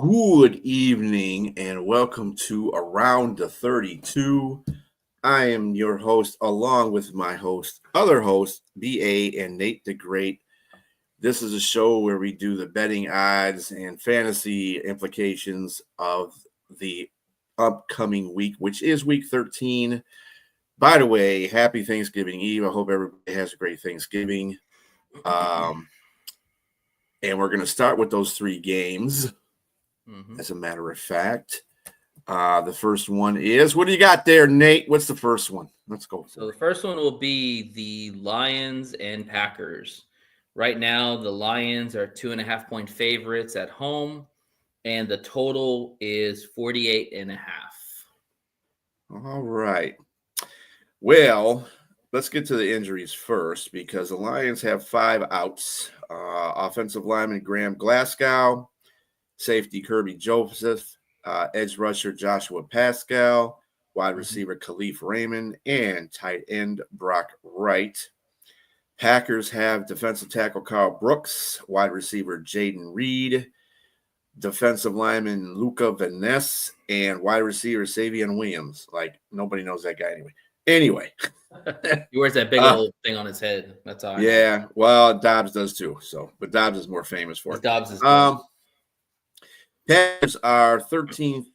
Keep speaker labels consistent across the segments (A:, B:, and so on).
A: Good evening and welcome to Around the 32. I am your host, along with my other host, BA and Nate the Great. This is a show where we do the betting odds and fantasy implications of the upcoming week, which is week 13. By the way, happy Thanksgiving Eve. I hope everybody has a great Thanksgiving. And we're going to start with those three games. As a matter of fact, the first one is, what do you got there, Nate? What's the first one? Let's go.
B: So the first one will be the Lions and Packers. Right now, the Lions are 2.5-point favorites at home, and the total is 48.5.
A: All right. Well, let's get to the injuries first because the Lions have 5 outs. Offensive lineman Graham Glasgow, safety Kirby Joseph, edge rusher Joshua Pascal, wide receiver Khalif Raymond, and tight end Brock Wright. Packers have defensive tackle Carl Brooks, wide receiver Jaden Reed, defensive lineman Luca Vaness, and wide receiver Savion Williams. Like, nobody knows that guy anyway.
B: He wears that big old thing on his head. That's all.
A: Yeah, well, Dobbs does too. But Dobbs is more famous for it.
B: Dobbs is
A: Packers are 13th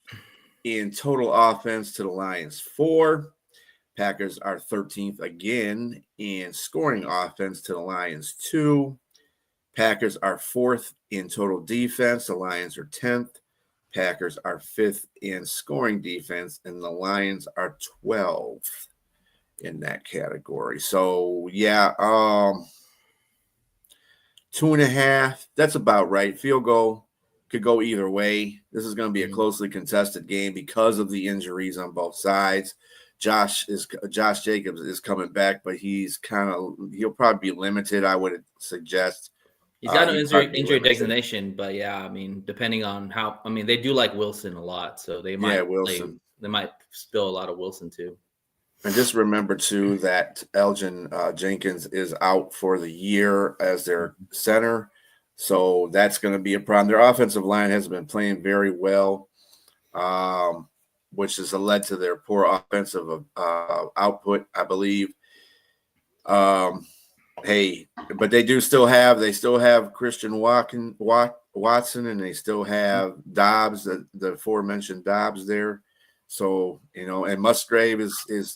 A: in total offense to the Lions 4. Packers are 13th again in scoring offense to the Lions 2. Packers are 4th in total defense. The Lions are 10th. Packers are 5th in scoring defense, and the Lions are 12th in that category. So, yeah, 2.5, that's about right. Field goal could go either way. This is going to be a closely contested game because of the injuries on both sides. Josh Jacobs is coming back, but he'll probably be limited, I would suggest.
B: He's got no injury designation, but yeah, I mean, depending on how, I mean, they do like Wilson a lot, so they might they might spill a lot of Wilson too.
A: And just remember too that Elgin Jenkins is out for the year as their center. So that's going to be a problem. Their offensive line hasn't been playing very well, which has led to their poor offensive output, I believe. But they still have Christian Watson, and they still have Dobbs, the aforementioned Dobbs there. So, and Musgrave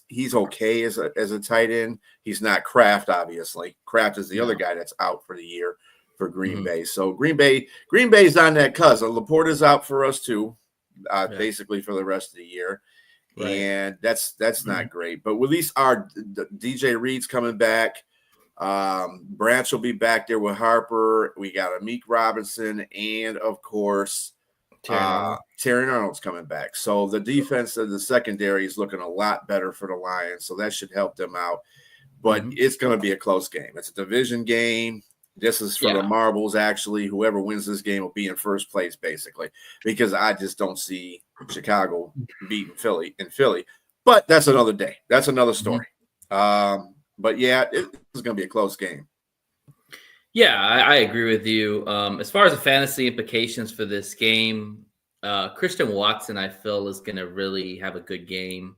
A: he's okay as a tight end. He's not Kraft, obviously. Kraft is the other guy that's out for the year for Green Bay. So Green Bay's on that cusp. Laporta's out for us too, basically for the rest of the year. Right. And that's not great. But at least our DJ Reed's coming back. Branch will be back there with Harper. We got Amik Robinson, and of course Terry Arnold's coming back. So the defense of the secondary is looking a lot better for the Lions. So that should help them out. But it's going to be a close game. It's a division game. This is for the marbles, actually. Whoever wins this game will be in first place, basically, because I just don't see Chicago beating Philly. But that's another day. That's another story. But, yeah, it's going to be a close game.
B: Yeah, I agree with you. As far as the fantasy implications for this game, Christian Watson, I feel, is going to really have a good game.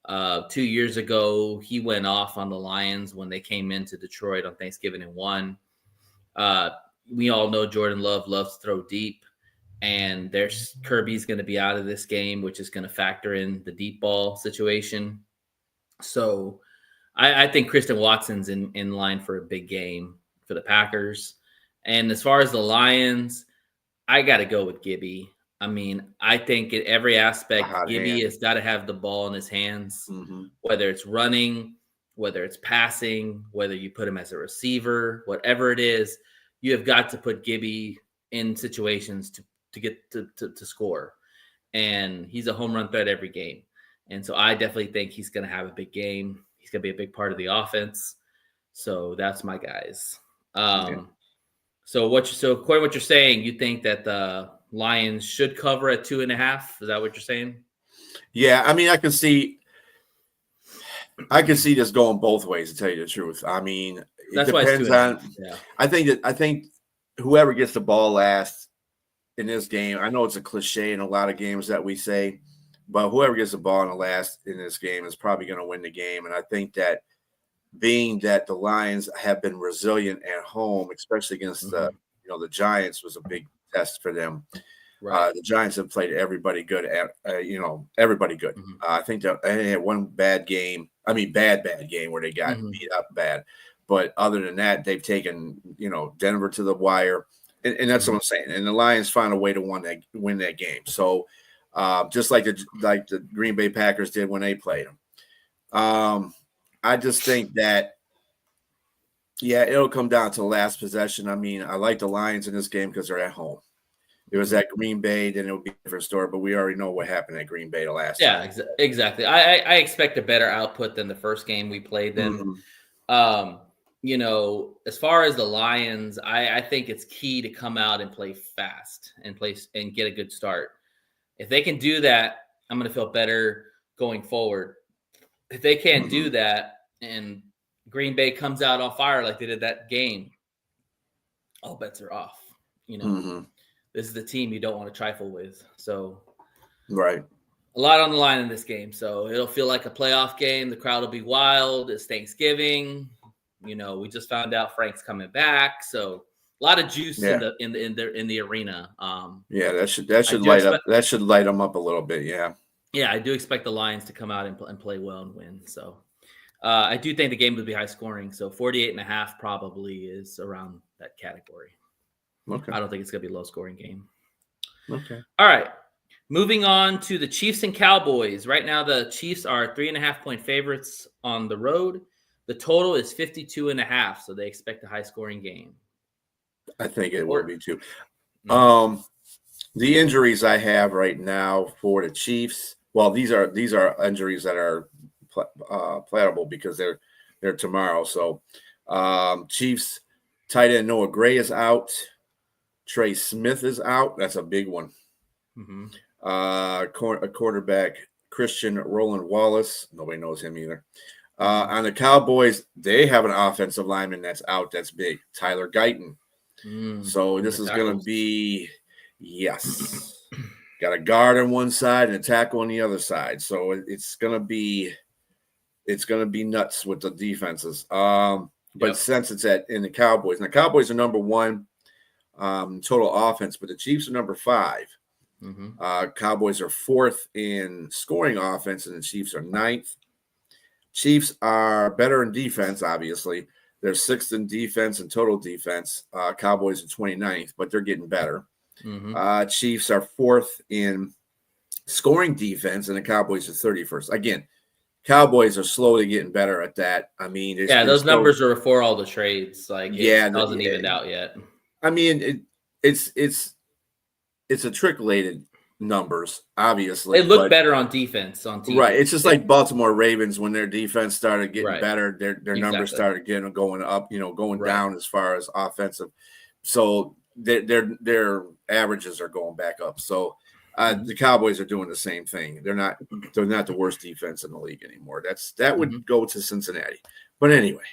B: 2 years ago, he went off on the Lions when they came into Detroit on Thanksgiving and won. We all know Jordan Love loves to throw deep, and there's Kirby's going to be out of this game, which is going to factor in the deep ball situation. So I think Christian Watson's in line for a big game for the Packers. And as far as the Lions, I got to go with Gibby. I mean, I think in every aspect, Gibby has got to have the ball in his hands, whether it's running, whether it's passing, whether you put him as a receiver, whatever it is, you have got to put Gibby in situations to get to score. And he's a home run threat every game. And so I definitely think he's going to have a big game. He's going to be a big part of the offense. So that's my guys. So according to what you're saying, you think that the Lions should cover at 2.5? Is that what you're saying?
A: Yeah, I mean, I can see this going both ways, to tell you the truth. I mean, it depends on. Yeah. I think whoever gets the ball last in this game, I know it's a cliche in a lot of games that we say, but whoever gets the ball in the last in this game is probably going to win the game. And I think that being that the Lions have been resilient at home, especially against the Giants, was a big test for them.
B: Right.
A: The Giants have played everybody good everybody good. I think that they had one bad game game where they got beat up bad. But other than that, they've taken, Denver to the wire. And that's what I'm saying. And the Lions found a way to win that game. So just like the Green Bay Packers did when they played them. I just think that, it'll come down to the last possession. I mean, I like the Lions in this game because they're at home. It was at Green Bay, then it would be a different story. But we already know what happened at Green Bay the last time.
B: Yeah, exactly. I expect a better output than the first game we played them. As far as the Lions, I think it's key to come out and play fast and get a good start. If they can do that, I'm going to feel better going forward. If they can't do that and Green Bay comes out on fire like they did that game, all bets are off. This is the team you don't want to trifle with. So,
A: right.
B: A lot on the line in this game. So it'll feel like a playoff game. The crowd will be wild. It's Thanksgiving. We just found out Frank's coming back. So a lot of juice in the arena.
A: That should light them up a little bit. Yeah.
B: Yeah, I do expect the Lions to come out and play well and win. So I do think the game will be high scoring. So 48.5 probably is around that category.
A: Okay.
B: I don't think it's going to be a low scoring game.
A: Okay.
B: All right. Moving on to the Chiefs and Cowboys. Right now, the Chiefs are 3.5-point favorites on the road. The total is 52.5. So they expect a high scoring game.
A: I think it will be too. The injuries I have right now for the Chiefs. Well, these are injuries that are playable because they're tomorrow. So, Chiefs tight end Noah Gray is out. Trey Smith is out. That's a big one. A quarterback Christian Roland Wallace. Nobody knows him either. On the Cowboys, they have an offensive lineman that's out. That's big. Tyler Guyton. So this is going to be. Yes. Got a guard on one side and a tackle on the other side. So it's gonna be nuts with the defenses. But since it's in the Cowboys, now Cowboys are number 1 total offense, but the Chiefs are number 5. Cowboys are 4th in scoring offense, and the Chiefs are 9th. Chiefs are better in defense, obviously. They're 6th in defense and total defense. Cowboys are 29th, but they're getting better. Chiefs are 4th in scoring defense, and the Cowboys are 31st. Again, Cowboys are slowly getting better at that. I mean,
B: those numbers are before all the trades. It hasn't evened out yet.
A: I mean, it's a trickle-lated numbers, obviously.
B: They look better on defense on TV.
A: Right. It's just like Baltimore Ravens when their defense started getting better, their numbers started going up, going down as far as offensive. So their averages are going back up. So the Cowboys are doing the same thing. They're not the worst defense in the league anymore. That would go to Cincinnati. But anyway,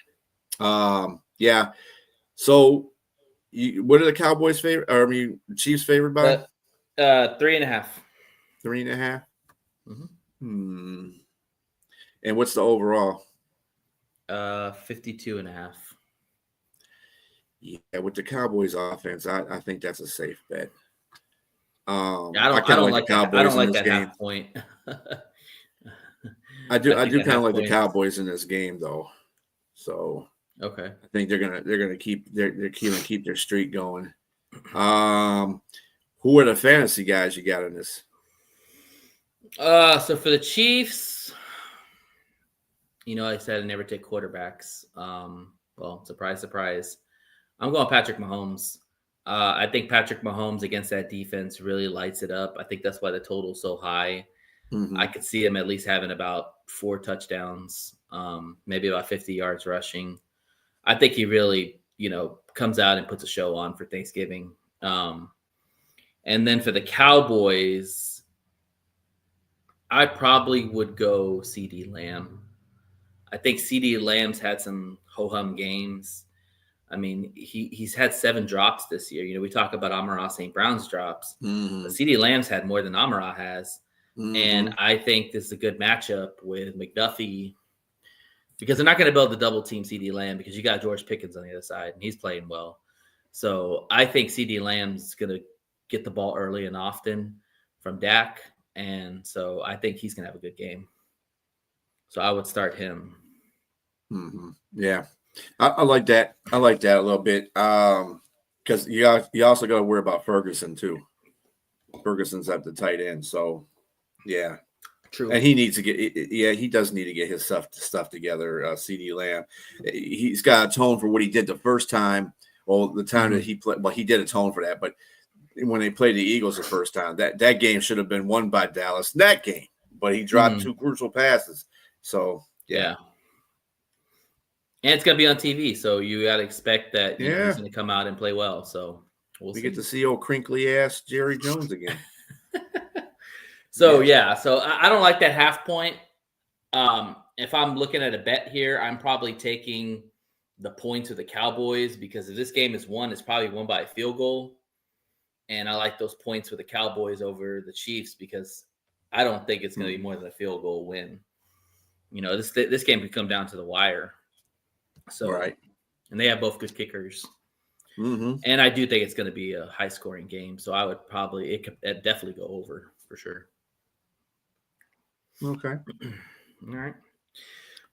A: So what are the Cowboys favorite? Or Chiefs favored by?
B: 3.5.
A: 3.5. And what's the overall?
B: 52.5.
A: Yeah, with the Cowboys offense, I think that's a safe bet.
B: I don't like the Cowboys. I don't like that half point.
A: I do kind of like the Cowboys in this game, though. So
B: okay,
A: I think they're gonna keep their streak going. Who are the fantasy guys you got in this?
B: So for the Chiefs, I said I never take quarterbacks. Well, surprise, surprise. I'm going Patrick Mahomes. I think Patrick Mahomes against that defense really lights it up. I think that's why the total's so high. I could see him at least having about 4 touchdowns, maybe about 50 yards rushing. I think he really, comes out and puts a show on for Thanksgiving. And then for the Cowboys, I probably would go CeeDee Lamb. I think CeeDee Lamb's had some ho-hum games. I mean, he's had 7 drops this year. You know, we talk about Amon-Ra St. Brown's drops, but CeeDee Lamb's had more than Amon-Ra has. And I think this is a good matchup with McDuffie because they're not going to build the double team CeeDee Lamb because you got George Pickens on the other side and he's playing well. So I think CeeDee Lamb's going to get the ball early and often from Dak. And so I think he's going to have a good game. So I would start him.
A: Yeah. I like that. I like that a little bit because you also got to worry about Ferguson too. Ferguson's at the tight end, so yeah,
B: true.
A: And he needs to he does need to get his stuff together. CeeDee Lamb, he's got to atone for what he did the first time. Well, the time that he played, well, he did atone for that, but when they played the Eagles the first time, that game should have been won by Dallas. That game, but he dropped 2 crucial passes. So yeah.
B: And it's going to be on TV, so you got to expect that he's going to come out and play well. So
A: we get to see old crinkly-ass Jerry Jones again.
B: So I don't like that half point. If I'm looking at a bet here, I'm probably taking the points of the Cowboys because if this game is won, it's probably won by a field goal. And I like those points with the Cowboys over the Chiefs because I don't think it's going to be more than a field goal win. You know, this game could come down to the wire. So, and they have both good kickers. And I do think it's going to be a high-scoring game. So I would probably it definitely go over for sure.
A: Okay.
B: All right.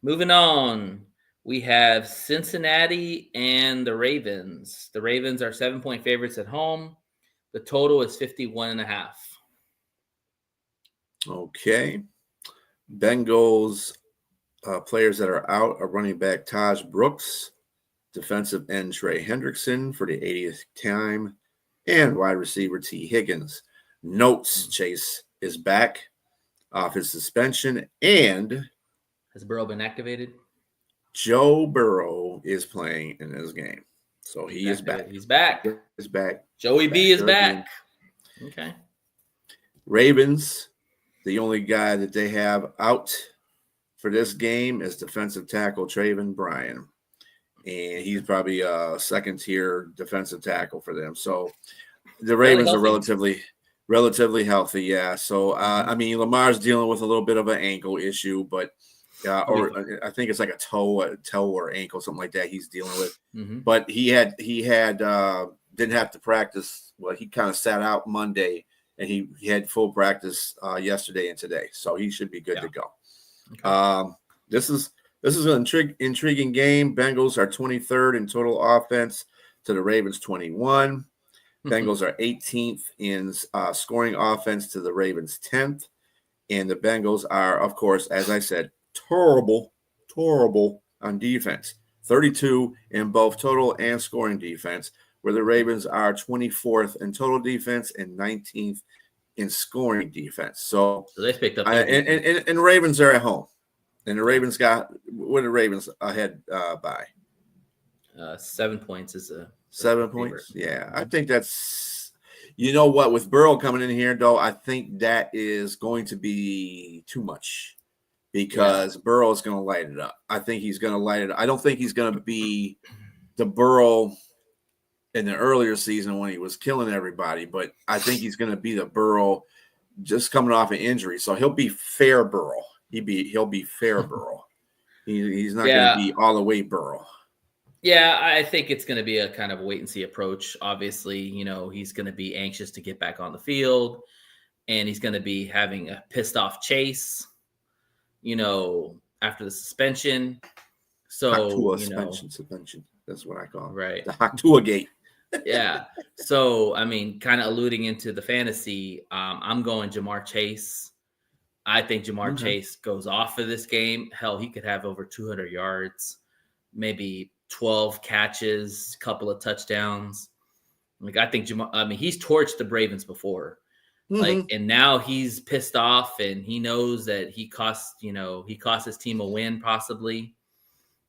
B: Moving on, we have Cincinnati and the Ravens. The Ravens are 7-point favorites at home. The total is 51.5.
A: Okay. Bengals. Players that are out are running back Taj Brooks, defensive end Trey Hendrickson for the 80th time, and wide receiver T. Higgins. Notes: Chase is back off his suspension, and
B: has Burrow been activated?
A: Joe Burrow is playing in this game, so he is back.
B: He's back.
A: He's back.
B: Joey B is back. Okay.
A: Ravens, the only guy that they have out for this game is defensive tackle Traven Bryan, and he's probably a second-tier defensive tackle for them. So the Ravens are relatively healthy, yeah. So I mean, Lamar's dealing with a little bit of an ankle issue, but or I think it's like a toe or ankle, something like that. He's dealing with, but he had didn't have to practice. Well, he kind of sat out Monday, and he had full practice yesterday and today, so he should be good to go. Okay. This is an intriguing game. Bengals are 23rd in total offense to the Ravens 21. Bengals are 18th in scoring offense to the Ravens 10th. And the Bengals are, of course, as I said, terrible on defense. 32 in both total and scoring defense, where the Ravens are 24th in total defense and 19th in scoring defense. So
B: they picked up.
A: And Ravens are at home. And the Ravens what are the Ravens ahead by?
B: 7 points is a
A: 7 points. Yeah, I think that's, you know what, with Burrow coming in here, though, I think that is going to be too much because Burrow is going to light it up. I think he's going to light it up. I don't think he's going to be the Burrow in the earlier season when he was killing everybody, but I think he's going to be the Burrow just coming off an injury. So he'll be fair Burrow. He'll be fair Burrow. He's not going to be all the way Burrow.
B: Yeah, I think it's going to be a kind of wait and see approach. Obviously, you know, he's going to be anxious to get back on the field, and he's going to be having a pissed off Chase, you know, after the suspension. So,
A: suspension. That's what I call it.
B: Right.
A: The Haktua gate.
B: Yeah. So, I mean, kind of alluding into the fantasy, I'm going Jamar Chase. I think Jamar Chase goes off for this game. Hell, he could have over 200 yards, maybe 12 catches, couple of touchdowns. Like, I think he's torched the Ravens before. Like, and now he's pissed off and he knows that he cost his team a win possibly.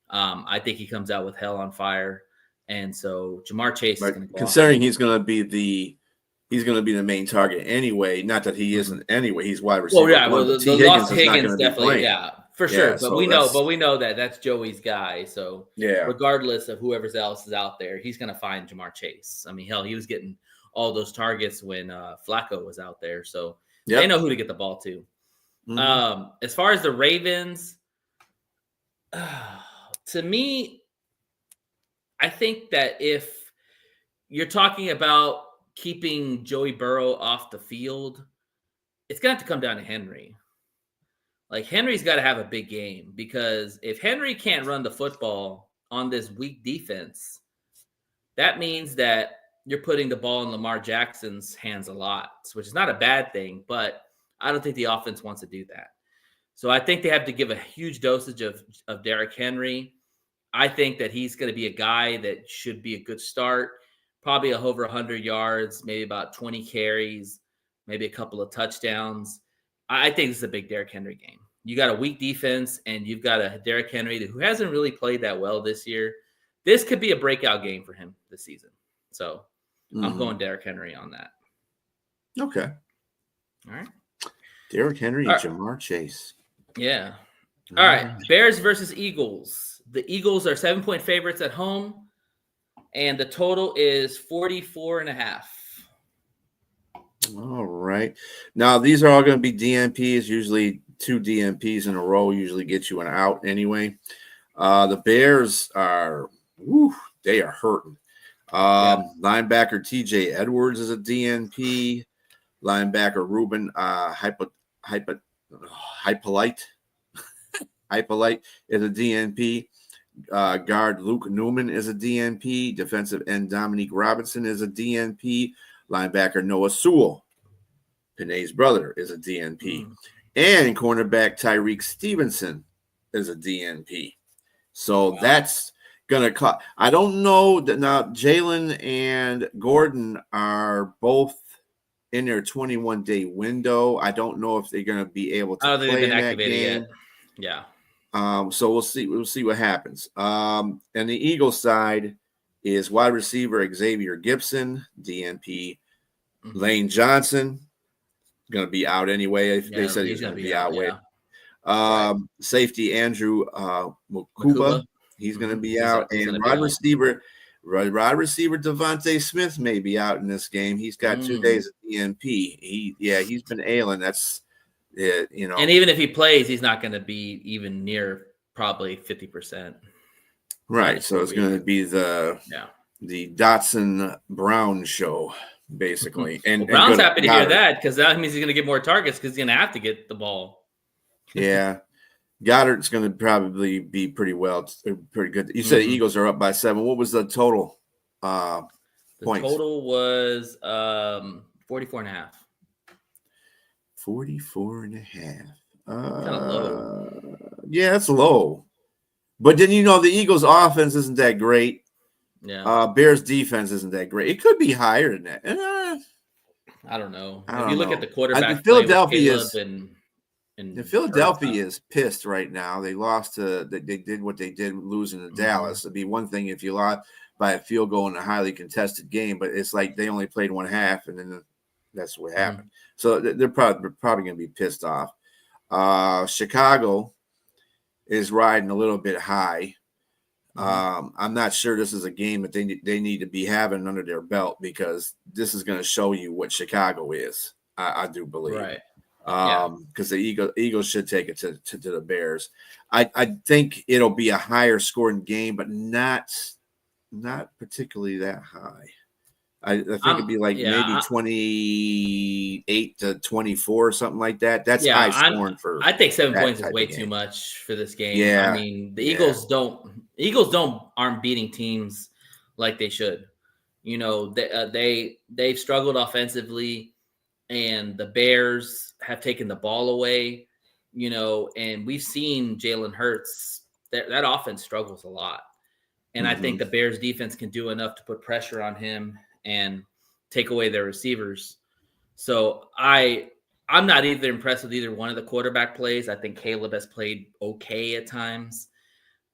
B: I think he comes out with hell on fire. And so Jamar Chase is going to go
A: considering he's going to be the main target anyway. Not that he isn't anyway. He's wide receiver.
B: Well, yeah. Well, the lost Higgins definitely, For
A: Yeah,
B: sure, but
A: so
B: we know that that's Joey's guy. So
A: yeah.
B: regardless of whoever else is out there, he's going to find Jamar Chase. I mean, hell, he was getting all those targets when Flacco was out there, so they
A: Yep.
B: know who to get the ball to.
A: Mhm.
B: As far as the Ravens, to me, I think that if you're talking about keeping Joey Burrow off the field, it's going to have to come down to Henry. Like Henry's got to have a big game because if Henry can't run the football on this weak defense, that means that you're putting the ball in Lamar Jackson's hands a lot, which is not a bad thing, but I don't think the offense wants to do that. So I think they have to give a huge dosage of Derrick Henry. I think that he's going to be a guy that should be a good start, probably over 100 yards, maybe about 20 carries, maybe a couple of touchdowns. I think this is a big Derrick Henry game. You got a weak defense, and you've got a Derrick Henry who hasn't really played that well this year. This could be a breakout game for him this season. So I'm going Derrick Henry on that.
A: Okay.
B: All right.
A: Derrick Henry and Jamar Chase.
B: Yeah. All right. Bears versus Eagles. The Eagles are 7-point favorites at home, and the total is 44.5.
A: All right. Now, these are all going to be DNPs. Usually 2 DNPs in a row usually get you an out anyway. The Bears are, they are hurting. Linebacker TJ Edwards is a DNP. Linebacker Ruben Hypolite is a DNP. Guard Luke Newman is a DNP. Defensive end Dominique Robinson is a DNP. Linebacker Noah Sewell, Panay's brother, is a DNP. And cornerback Tyreek Stevenson is a DNP. So that's going to cut. I don't know that now Jalen and Gordon are both in their 21-day window. I don't know if they're going to be able to play in that game.
B: Yet.
A: So we'll see. We'll see what happens. And the Eagles side is wide receiver Xavier Gibson, DNP. Lane Johnson going to be out anyway. They said he's going to be out. Safety Andrew Mukuba, he's going to be out, and wide receiver Devontae Smith may be out in this game. He's got 2 days of DNP. He's been ailing. That's it,
B: And even if he plays, he's not going to be even near probably 50%.
A: Right. So it's going to be the Dotson Brown show, basically. And
B: Brown's happy to hear that because that means he's going to get more targets because he's going to have to get the ball.
A: Yeah. Goddard's going to probably be pretty good. You said Eagles are up by 7. What was the total points?
B: The total was 44.5.
A: 44.5.
B: Kind of low.
A: Yeah, that's low. But then the Eagles' offense isn't that great.
B: Yeah.
A: Bears' defense isn't that great. It could be higher than that.
B: I don't know. If you look at the quarterback,
A: Philadelphia is pissed right now. They lost to. They did what they did, losing to Dallas. It'd be one thing if you lost by a field goal in a highly contested game, but it's like they only played one half, and then that's what happened. So they're probably going to be pissed off. Chicago is riding a little bit high. I'm not sure this is a game that they need to be having under their belt because this is going to show you what Chicago is. I do believe,
B: right?
A: Because the Eagles should take it to the Bears. I think it'll be a higher scoring game, but not particularly that high. I think it'd be like maybe 28 to 24 or something like that. That's high scoring for.
B: I think 7 points is way too much for this game.
A: Yeah,
B: I mean the Eagles aren't beating teams like they should. They've struggled offensively, and the Bears have taken the ball away. And we've seen Jalen Hurts. That offense struggles a lot, and I think the Bears defense can do enough to put pressure on him and take away their receivers. So I'm not either impressed with either one of the quarterback plays. I think Caleb has played okay at times.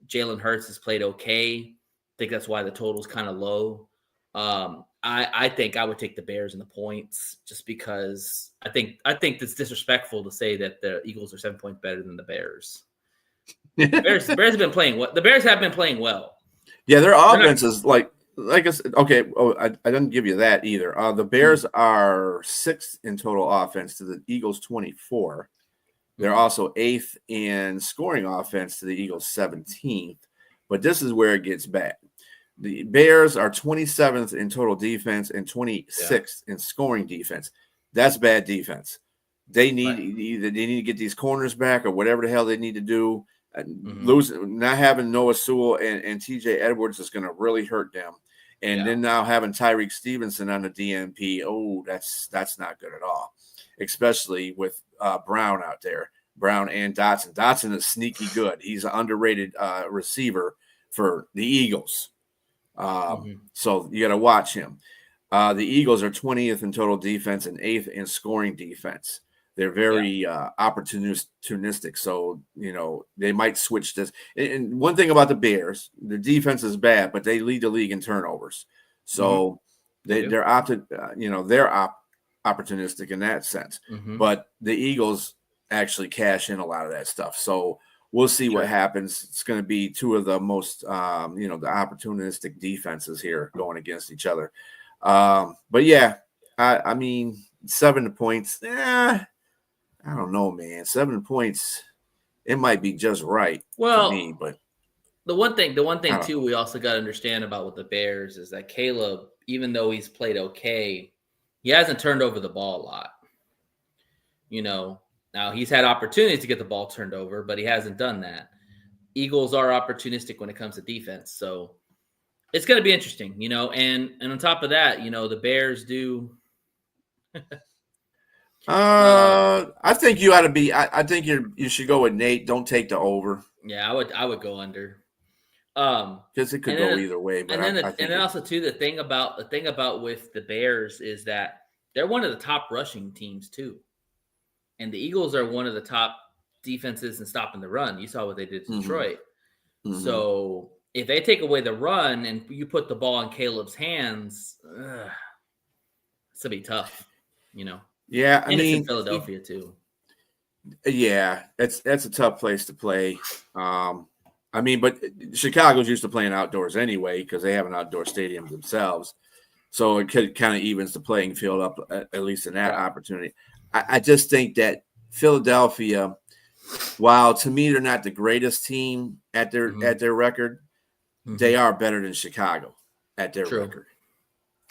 B: Jalen Hurts has played okay. I think that's why the total's kind of low. I think I would take the Bears in the points just because I think it's disrespectful to say that the Eagles are 7 points better than the Bears. Bears have been playing well. The Bears have been playing well.
A: Yeah, their
B: They're not-
A: offense is like I said. Okay, I didn't give you that either. The Bears are 6th in total offense to the Eagles 24. They're also 8th in scoring offense to the Eagles 17th. But this is where it gets bad. The Bears are 27th in total defense and 26th in scoring defense. That's bad defense. They need either they need to get these corners back or whatever the hell they need to do. Not having Noah Sewell and TJ Edwards is going to really hurt them. And then now having Tyreek Stevenson on the DNP, that's not good at all, especially with Brown out there. Brown and Dotson. Dotson is sneaky good. He's an underrated receiver for the Eagles. So you got to watch him. The Eagles are 20th in total defense and 8th in scoring defense. They're very opportunistic. So, they might switch this. And one thing about the Bears, the defense is bad, but they lead the league in turnovers. So they're opportunistic in that sense. But the Eagles actually cash in a lot of that stuff. So we'll see what happens. It's going to be two of the most, the opportunistic defenses here going against each other. But yeah, I mean, 7 points. I don't know, man. 7 points, it might be just right for me. But
B: the one thing too, we also got to understand about with the Bears is that Caleb, even though he's played okay, he hasn't turned over the ball a lot. Now he's had opportunities to get the ball turned over, but he hasn't done that. Eagles are opportunistic when it comes to defense, so it's going to be interesting, And on top of that, the Bears do.
A: I think you ought to be. I think you should go with Nate. Don't take the over.
B: Yeah, I would go under.
A: Because it could go either way. But
B: then also too, the thing about with the Bears is that they're one of the top rushing teams too, and the Eagles are one of the top defenses in stopping the run. You saw what they did to Detroit. So if they take away the run and you put the ball in Caleb's hands, it's gonna be tough.
A: Yeah,
B: I mean, it's in Philadelphia too.
A: Yeah, that's a tough place to play. But Chicago's used to playing outdoors anyway because they have an outdoor stadium themselves, so it kind of evens the playing field up at least in that opportunity. I just think that Philadelphia, while to me they're not the greatest team at their record, they are better than Chicago at their record.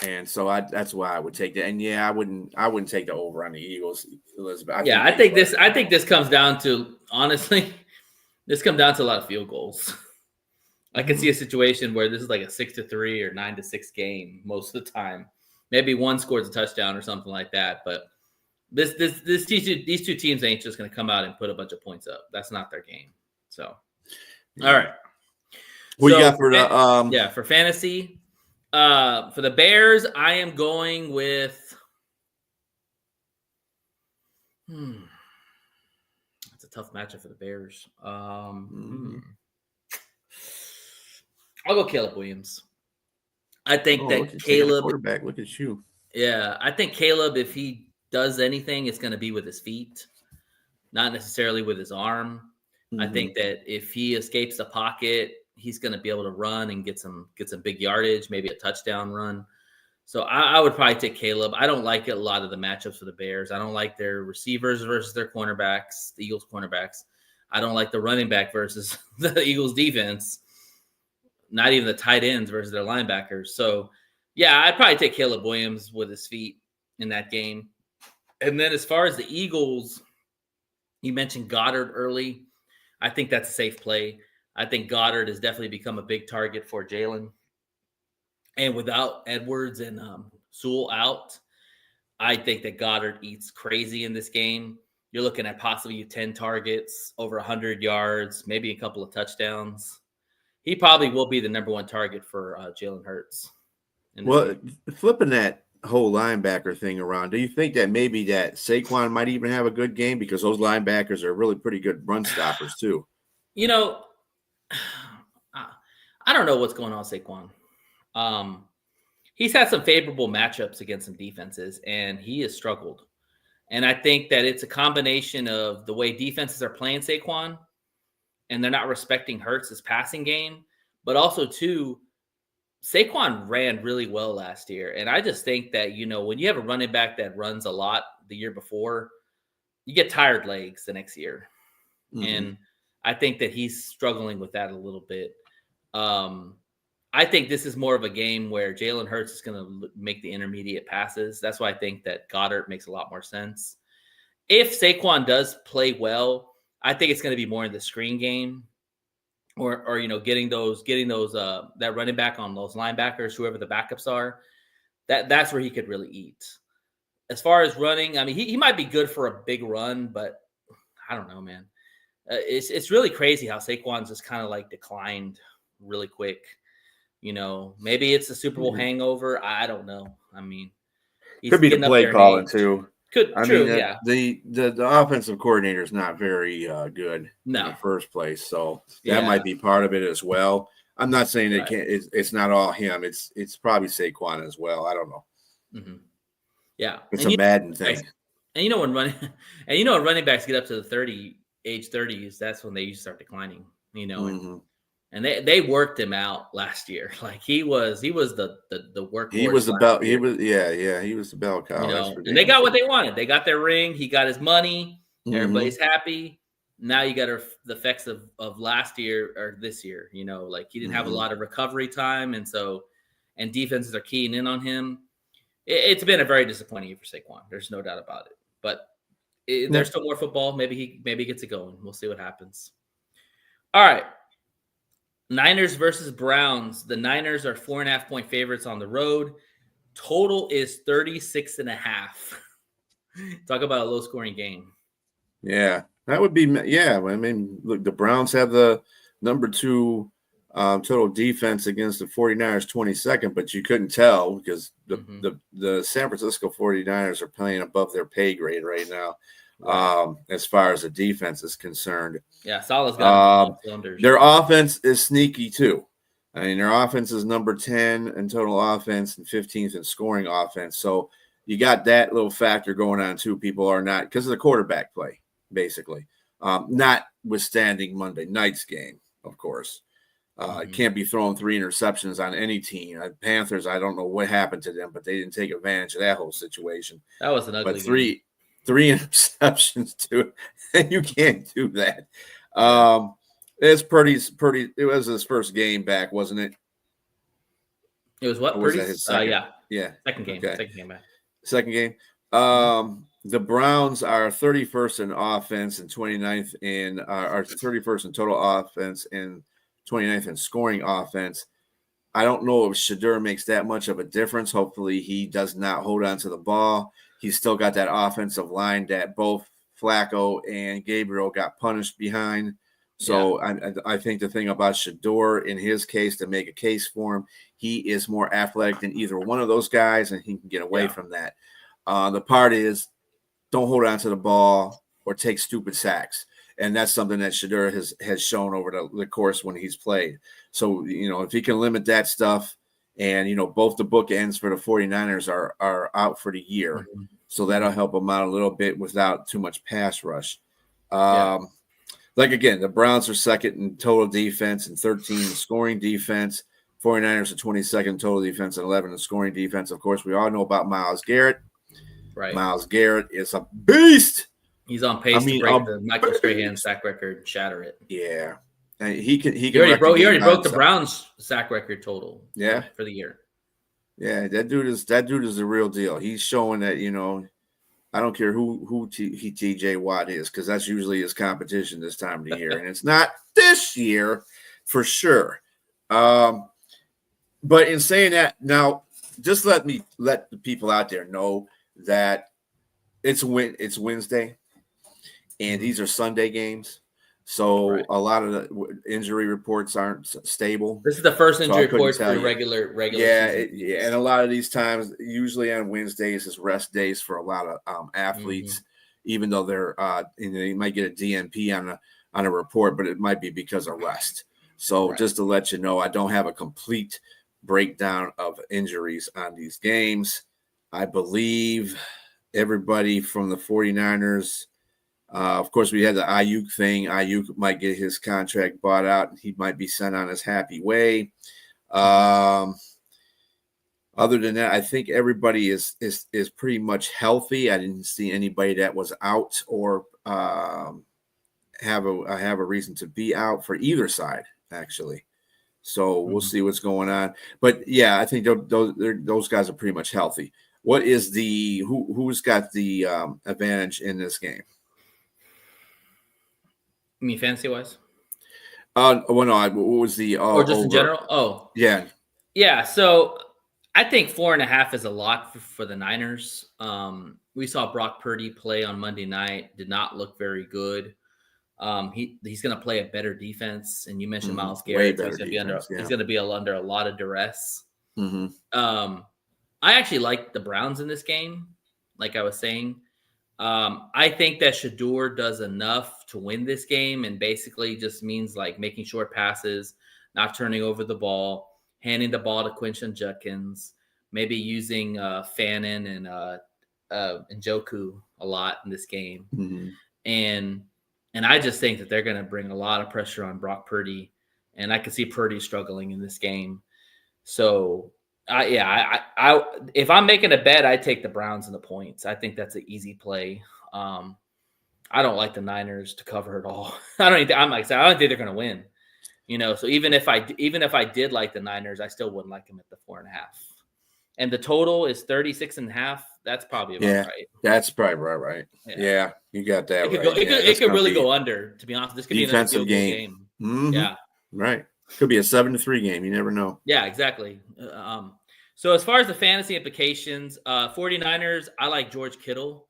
A: And so that's why I would take that. And I wouldn't take the over on the Eagles, Elizabeth.
B: I think this comes down to, honestly, a lot of field goals. I can see a situation where this is like a 6-3 or 9-6 game most of the time. Maybe one scores a touchdown or something like that. But these two teams ain't just going to come out and put a bunch of points up. That's not their game. So, all right.
A: What you got for
B: for fantasy? For the Bears, I am going with. It's a tough matchup for the Bears. I'll go Caleb Williams. I think that Caleb,
A: quarterback. Look at you.
B: Yeah, I think Caleb, if he does anything, it's going to be with his feet, not necessarily with his arm. I think that if he escapes the pocket, he's going to be able to run and get some big yardage, maybe a touchdown run. So I would probably take Caleb. I don't like a lot of the matchups for the Bears. I don't like their receivers versus their cornerbacks, the Eagles cornerbacks. I don't like the running back versus the Eagles defense. Not even the tight ends versus their linebackers. So, yeah, I'd probably take Caleb Williams with his feet in that game. And then as far as the Eagles, you mentioned Goddard early. I think that's a safe play. I think Goddard has definitely become a big target for Jalen. And without Edwards and Sewell out, I think that Goddard eats crazy in this game. You're looking at possibly 10 targets, over 100 yards, maybe a couple of touchdowns. He probably will be the number one target for Jalen Hurts.
A: Well, flipping that whole linebacker thing around, do you think that maybe that Saquon might even have a good game because those linebackers are really pretty good run stoppers too?
B: I don't know what's going on with Saquon. He's had some favorable matchups against some defenses, and he has struggled. And I think that it's a combination of the way defenses are playing Saquon and they're not respecting Hurts' passing game. But also, too, Saquon ran really well last year. And I just think that, when you have a running back that runs a lot the year before, you get tired legs the next year.
A: Mm-hmm.
B: And I think that he's struggling with that a little bit. I think this is more of a game where Jalen Hurts is going to make the intermediate passes. That's why I think that Goddard makes a lot more sense. If Saquon does play well, I think it's going to be more in the screen game, or getting those that running back on those linebackers, whoever the backups are. That's where he could really eat. As far as running, I mean, he might be good for a big run, but I don't know, man. It's really crazy how Saquon's just kind of like declined really quick. Maybe it's a Super Bowl hangover. I don't know. I mean, he's
A: could be the
B: getting up
A: play
B: there in
A: calling
B: age.
A: too.
B: Yeah.
A: The offensive coordinator is not very good in the first place, so that might be part of it as well. I'm not saying it can't. It's not all him. It's probably Saquon as well. I don't know.
B: Mm-hmm. Yeah,
A: it's a Madden thing.
B: And when running backs get up to the age 30s, that's when they start declining.
A: Mm-hmm.
B: And they worked him out last year. Like he was the workhorse.
A: He was the bell. He was he was the bell cow.
B: And they got what they wanted. They got their ring. He got his money.
A: Mm-hmm.
B: Everybody's happy. Now you got the effects of last year or this year. Like he didn't have a lot of recovery time, and defenses are keying in on him. It's been a very disappointing year for Saquon. There's no doubt about it. But there's still more football. Maybe he gets it going. We'll see what happens. All right. Niners versus Browns. The Niners are 4.5-point favorites on the road. Total is 36.5. Talk about a low-scoring game.
A: Yeah, that would be. Yeah, I mean, look, the Browns have the number 2 total defense against the 49ers, 22nd, but you couldn't tell because the San Francisco 49ers are playing above their pay grade right now. As far as the defense is concerned.
B: Yeah, Salah's got cylinders.
A: Their offense is sneaky too. I mean, their offense is number 10 in total offense and 15th in scoring offense. So you got that little factor going on too. People are not, because of the quarterback play, basically. Notwithstanding Monday night's game, of course. Can't be throwing 3 interceptions on any team. Panthers, I don't know what happened to them, but they didn't take advantage of that whole situation.
B: That was an ugly game.
A: 3 interceptions too, and you can't do that. It's pretty. It was his first game back, wasn't it?
B: It was what?
A: Was that his second?
B: Yeah. Second game.
A: Okay.
B: Second game back.
A: Second game. The Browns are 31st in offense and 29th in are 31st in total offense and 29th in scoring offense. I don't know if Shedeur makes that much of a difference. Hopefully, he does not hold on to the ball. He's still got that offensive line that both Flacco and Gabriel got punished behind. So I think the thing about Shedeur, in his case, to make a case for him, he is more athletic than either one of those guys, and he can get away from that. The part is, don't hold on to the ball or take stupid sacks. And that's something that Shedeur has shown over the course when he's played. So, if he can limit that stuff, and, both the bookends for the 49ers are out for the year. Mm-hmm. So that'll help them out a little bit without too much pass rush. Like, again, the Browns are second in total defense and 13 in scoring defense. 49ers are 22nd in total defense and 11 in scoring defense. Of course, we all know about Myles Garrett.
B: Right.
A: Myles Garrett is a beast.
B: He's on pace to break the Michael Strahan sack record and shatter it.
A: Yeah. And he
B: already broke the Browns sack record total.
A: Yeah.
B: For the year.
A: Yeah, that dude is the real deal. He's showing that, I don't care who TJ Watt is, because that's usually his competition this time of the year. And it's not this year for sure. But in saying that, now just let the people out there know that it's Wednesday and these are Sunday games. So a lot of the injury reports aren't stable.
B: This is the first injury report for regular
A: season. And a lot of these times, usually on Wednesdays, is rest days for a lot of athletes, even though they're they might get a DNP on a report, but it might be because of rest. So just to let you know, I don't have a complete breakdown of injuries on these games. I believe everybody from the 49ers Of course, we had the Ayuk thing. Ayuk might get his contract bought out, and he might be sent on his happy way. Other than that, I think everybody is pretty much healthy. I didn't see anybody that was out or have a reason to be out for either side, actually. So we'll see what's going on. But yeah, I think those guys are pretty much healthy. What is who's got the advantage in this game?
B: You mean fantasy wise?
A: Well, no. What was the
B: Or just
A: over?
B: in general? Oh,
A: yeah.
B: So I think 4.5 is a lot for the Niners. We saw Brock Purdy play on Monday night. Did not look very good. He's going to play a better defense, and you mentioned Myles Garrett. So he's going to be under a lot of duress. I actually like the Browns in this game, like I was saying. I think that Shador does enough to win this game, and basically just means like making short passes, not turning over the ball, handing the ball to Quinton Judkins, maybe using Fannin and Njoku a lot in this game. And I just think that they're going to bring a lot of pressure on Brock Purdy, and I can see Purdy struggling in this game. So, if I'm making a bet, I take the Browns and the points. I think that's an easy play. I don't like the Niners to cover it all. I don't think they're going to win. So even if I did like the Niners, I still wouldn't like them at the 4.5. And the total is 36.5. That's probably about right.
A: That's probably right. Yeah, you got that right.
B: It could really go under, to be honest. This could be another field goal game. Yeah.
A: Right. Could be a 7-3 game. You never know.
B: Yeah, exactly. So as far as the fantasy implications, 49ers, I like George Kittle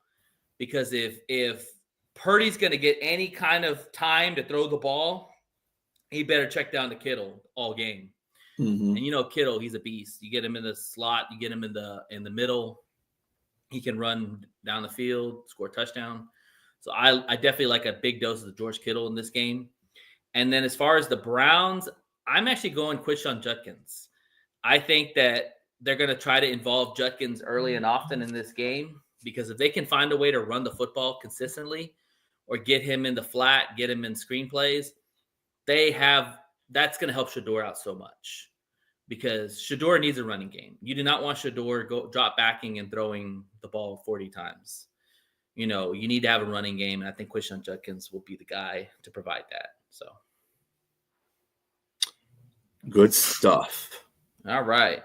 B: because if Purdy's going to get any kind of time to throw the ball, he better check down to Kittle all game. And Kittle, he's a beast. You get him in the slot, you get him in the middle. He can run down the field, score a touchdown. So I definitely like a big dose of George Kittle in this game. And then as far as the Browns, I'm actually going Quinton Judkins. I think that they're going to try to involve Judkins early and often in this game because if they can find a way to run the football consistently or get him in the flat, get him in screenplays, that's going to help Shador out so much because Shador needs a running game. You do not want Shador drop backing and throwing the ball 40 times. You need to have a running game, and I think Quinton Judkins will be the guy to provide that. So,
A: good stuff.
B: All right.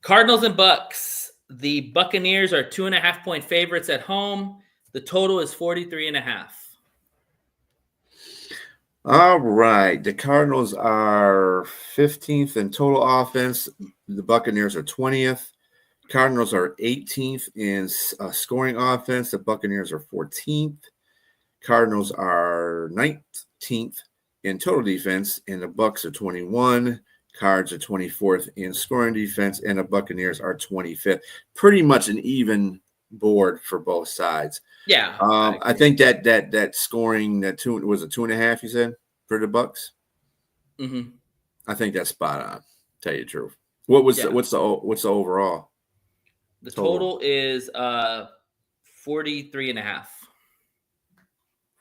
B: Cardinals and Bucks. The Buccaneers are 2.5-point favorites at home. The total is 43.5.
A: All right. The Cardinals are 15th in total offense. The Buccaneers are 20th. Cardinals are 18th in scoring offense. The Buccaneers are 14th. Cardinals are 19th in total defense, and the Bucks are 21. Cards are 24th in scoring defense, and the Buccaneers are 25th. Pretty much an even board for both sides.
B: Yeah.
A: I think that scoring was it 2.5, you said, for the Bucks? I think that's spot on, tell you the truth. What's the overall?
B: The total is 43.5.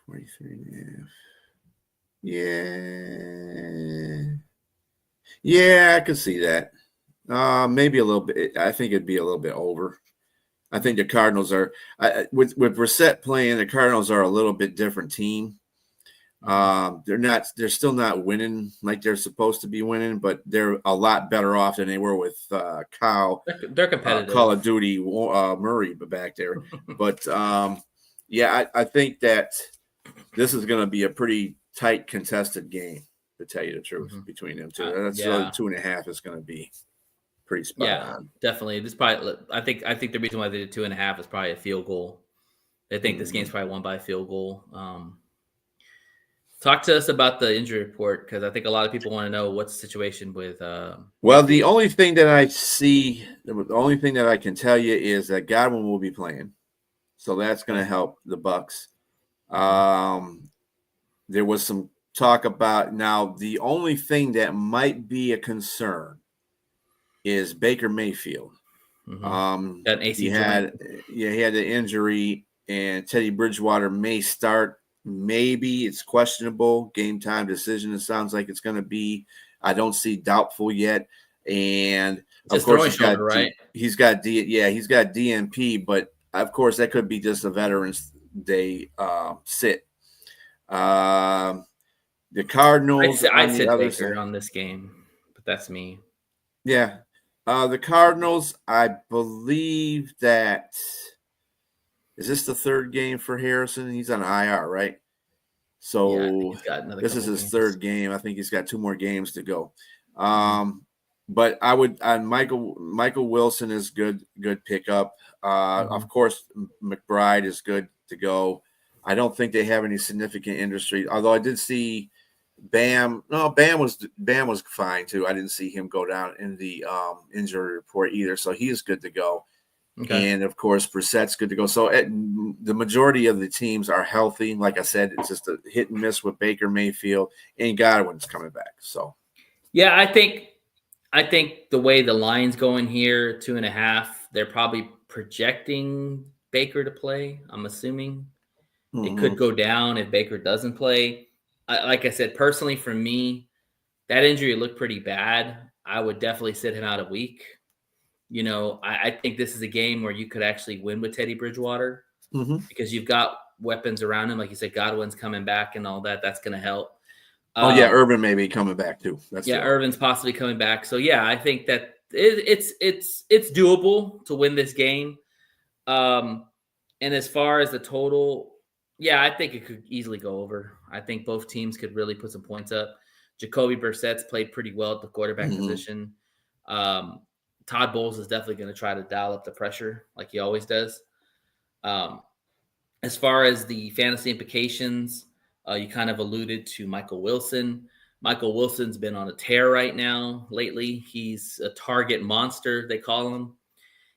A: 43.5. Yeah, I could see that. Maybe a little bit. I think it'd be a little bit over. I think the Cardinals are with Brissett playing. The Cardinals are a little bit different team. They're still not winning like they're supposed to be winning, but they're a lot better off than they were with Kyle.
B: They're competitive.
A: Call of Duty Murray back there. But I think that this is going to be a pretty tight contested game, to tell you the truth, between them two. That's 2.5 is going to be pretty spot on.
B: Definitely. This probably. I think the reason why they did 2.5 is probably a field goal. They think this game's probably won by a field goal. Talk to us about the injury report because I think a lot of people want to know what's the situation with.
A: The only thing that I see, the only thing that I can tell you is that Godwin will be playing, so that's going to help the Bucks. There was some talk about now. The only thing that might be a concern is Baker Mayfield.
B: That AC
A: he had the injury, and Teddy Bridgewater may start maybe it's questionable. Game time decision. It sounds like it's going to be. I don't see doubtful yet. And of
B: Just
A: course,
B: throwing shoulder, right?
A: he's got DNP, but of course that could be just a Veterans Day sit. The Cardinals
B: I'd
A: on the
B: sit
A: other
B: Baker
A: side.
B: on this game, but that's me.
A: Yeah. The Cardinals, I believe that is this the third game for Harrison? He's on IR, right?
B: Yeah, I think
A: So
B: he's got another
A: this is
B: couple
A: his
B: games.
A: third game. I think he's got 2 more games to go. But I would Michael Wilson is good pickup. Of course, McBride is good to go. I don't think they have any significant industry, although I did see Bam. No, Bam was fine too. I didn't see him go down in the injury report either, so he is good to go.
B: Okay.
A: And of course, Brissett's good to go. So the majority of the teams are healthy. Like I said, it's just a hit and miss with Baker Mayfield, and Godwin's coming back. So
B: Yeah, I think the way the line's going here, 2.5, they're probably projecting Baker to play. I'm assuming it could go down if Baker doesn't play. Like I said, personally, for me, that injury looked pretty bad. I would definitely sit him out a week. I think this is a game where you could actually win with Teddy Bridgewater because you've got weapons around him. Like you said, Godwin's coming back and all that. That's going to help.
A: Urban may be coming back too.
B: Irvin's possibly coming back. So yeah, I think that it's doable to win this game. And as far as the total, yeah, I think it could easily go over. I think both teams could really put some points up. Jacoby Brissett's played pretty well at the quarterback position. Todd Bowles is definitely going to try to dial up the pressure like he always does. As far as the fantasy implications, you kind of alluded to Michael Wilson. Michael Wilson's been on a tear right now lately. He's a target monster, they call him.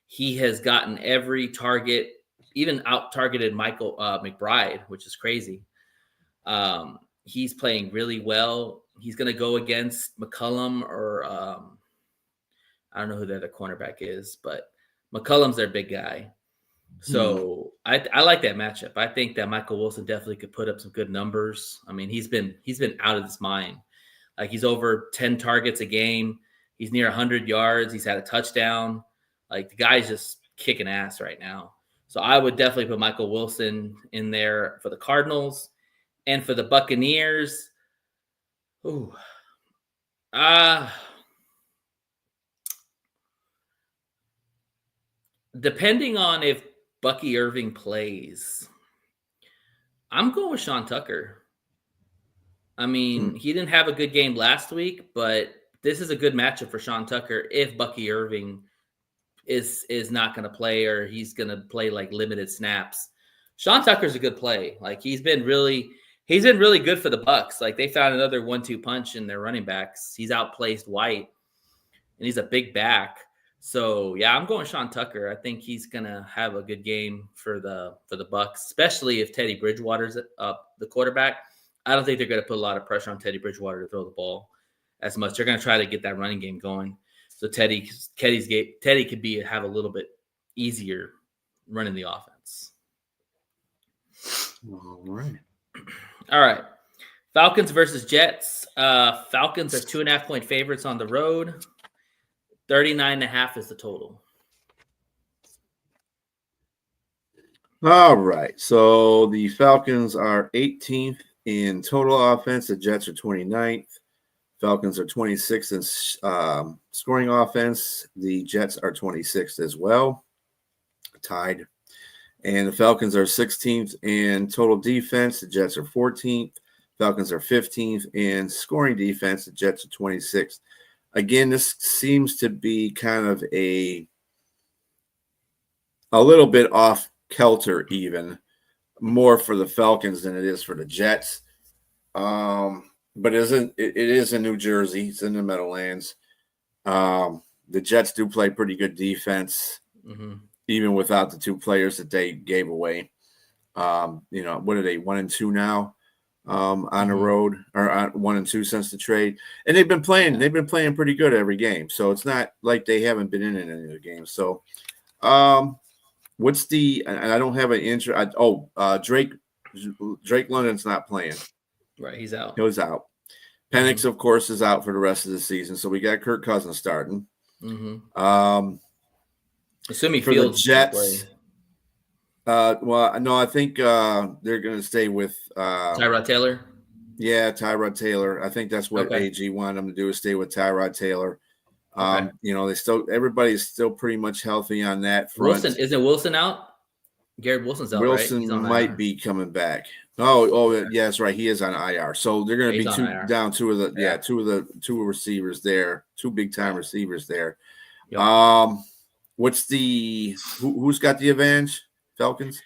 B: He has gotten every target, even out-targeted Michael McBride, which is crazy. He's playing really well. He's going to go against McCollum or I don't know who the other cornerback is, but McCollum's their big guy. So I like that matchup. I think that Michael Wilson definitely could put up some good numbers. I mean, he's been out of his mind. Like he's over 10 targets a game. He's near 100 yards. He's had a touchdown. Like the guy's just kicking ass right now. So I would definitely put Michael Wilson in there for the Cardinals. And for the Buccaneers, depending on if Bucky Irving plays, I'm going with Sean Tucker. I mean, he didn't have a good game last week, but this is a good matchup for Sean Tucker if Bucky Irving is not going to play or he's going to play like limited snaps. Sean Tucker's a good play. Like he's been really good for the Bucs. Like they found another 1-2 punch in their running backs. He's outplaced White, and he's a big back. So yeah, I'm going Sean Tucker. I think he's gonna have a good game for the Bucs, especially if Teddy Bridgewater's the quarterback. I don't think they're gonna put a lot of pressure on Teddy Bridgewater to throw the ball as much. They're gonna try to get that running game going. So Teddy could have a little bit easier running the offense. All right. Falcons versus Jets. Falcons are 2.5-point favorites on the road. 39.5 is the total.
A: All right. So the Falcons are 18th in total offense. The Jets are 29th. Falcons are 26th in scoring offense. The Jets are 26th as well, tied. And the Falcons are 16th in total defense. The Jets are 14th. Falcons are 15th in scoring defense. The Jets are 26th. Again, this seems to be kind of a little bit off kilter, even more for the Falcons than it is for the Jets. But it is in New Jersey. It's in the Meadowlands. The Jets do play pretty good defense, even without the 2 players that they gave away. What are they, 1-2 now? On the road, or 1-2 since the trade, and they've been playing pretty good every game. So it's not like they haven't been in any of the games. So, what's the? And I don't have an intro. Drake Drake London's not playing.
B: Right, he's out.
A: He was out. Penix, of course, is out for the rest of the season. So we got Kirk Cousins starting.
B: Assuming
A: For
B: Fields
A: the Jets. Well, no, I think they're going to stay with
B: Tyrod Taylor.
A: Yeah, Tyrod Taylor. I think that's what AG wanted them to do, is stay with Tyrod Taylor. Everybody's still pretty much healthy on that front.
B: Isn't Wilson out? Garrett Wilson's out,
A: Wilson
B: right? He's on
A: might
B: IR.
A: be coming back. Yeah, that's right. He is on IR. So they're going to be down two of the receivers there, two big time receivers there. Yep. Who's got the advantage? Falcons?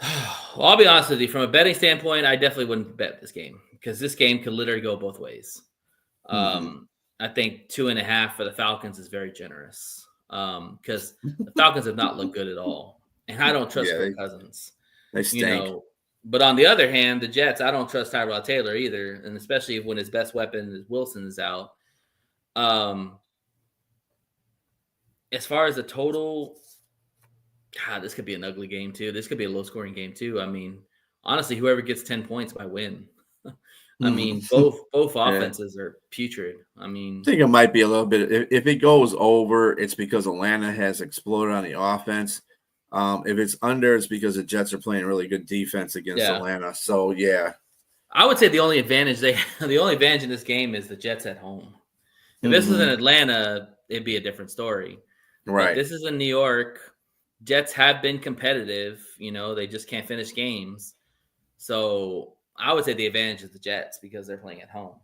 B: Well, I'll be honest with you. From a betting standpoint, I definitely wouldn't bet this game because this game could literally go both ways. I think 2.5 for the Falcons is very generous because the Falcons have not looked good at all. And I don't trust Kirk Cousins.
A: They stink.
B: But on the other hand, the Jets, I don't trust Tyrod Taylor either, and especially when his best weapon is Wilson is out. As far as the total, God, this could be an ugly game too. This could be a low-scoring game too. I mean, honestly, whoever gets 10 points might win. I mean, both offenses are putrid. I think
A: it might be a little bit. If it goes over, it's because Atlanta has exploded on the offense. If it's under, it's because the Jets are playing really good defense against Atlanta. So
B: I would say the only advantage in this game is the Jets at home. If this was in Atlanta, it'd be a different story.
A: Right.
B: But this is in New York. Jets have been competitive. They just can't finish games. So I would say the advantage is the Jets because they're playing at home.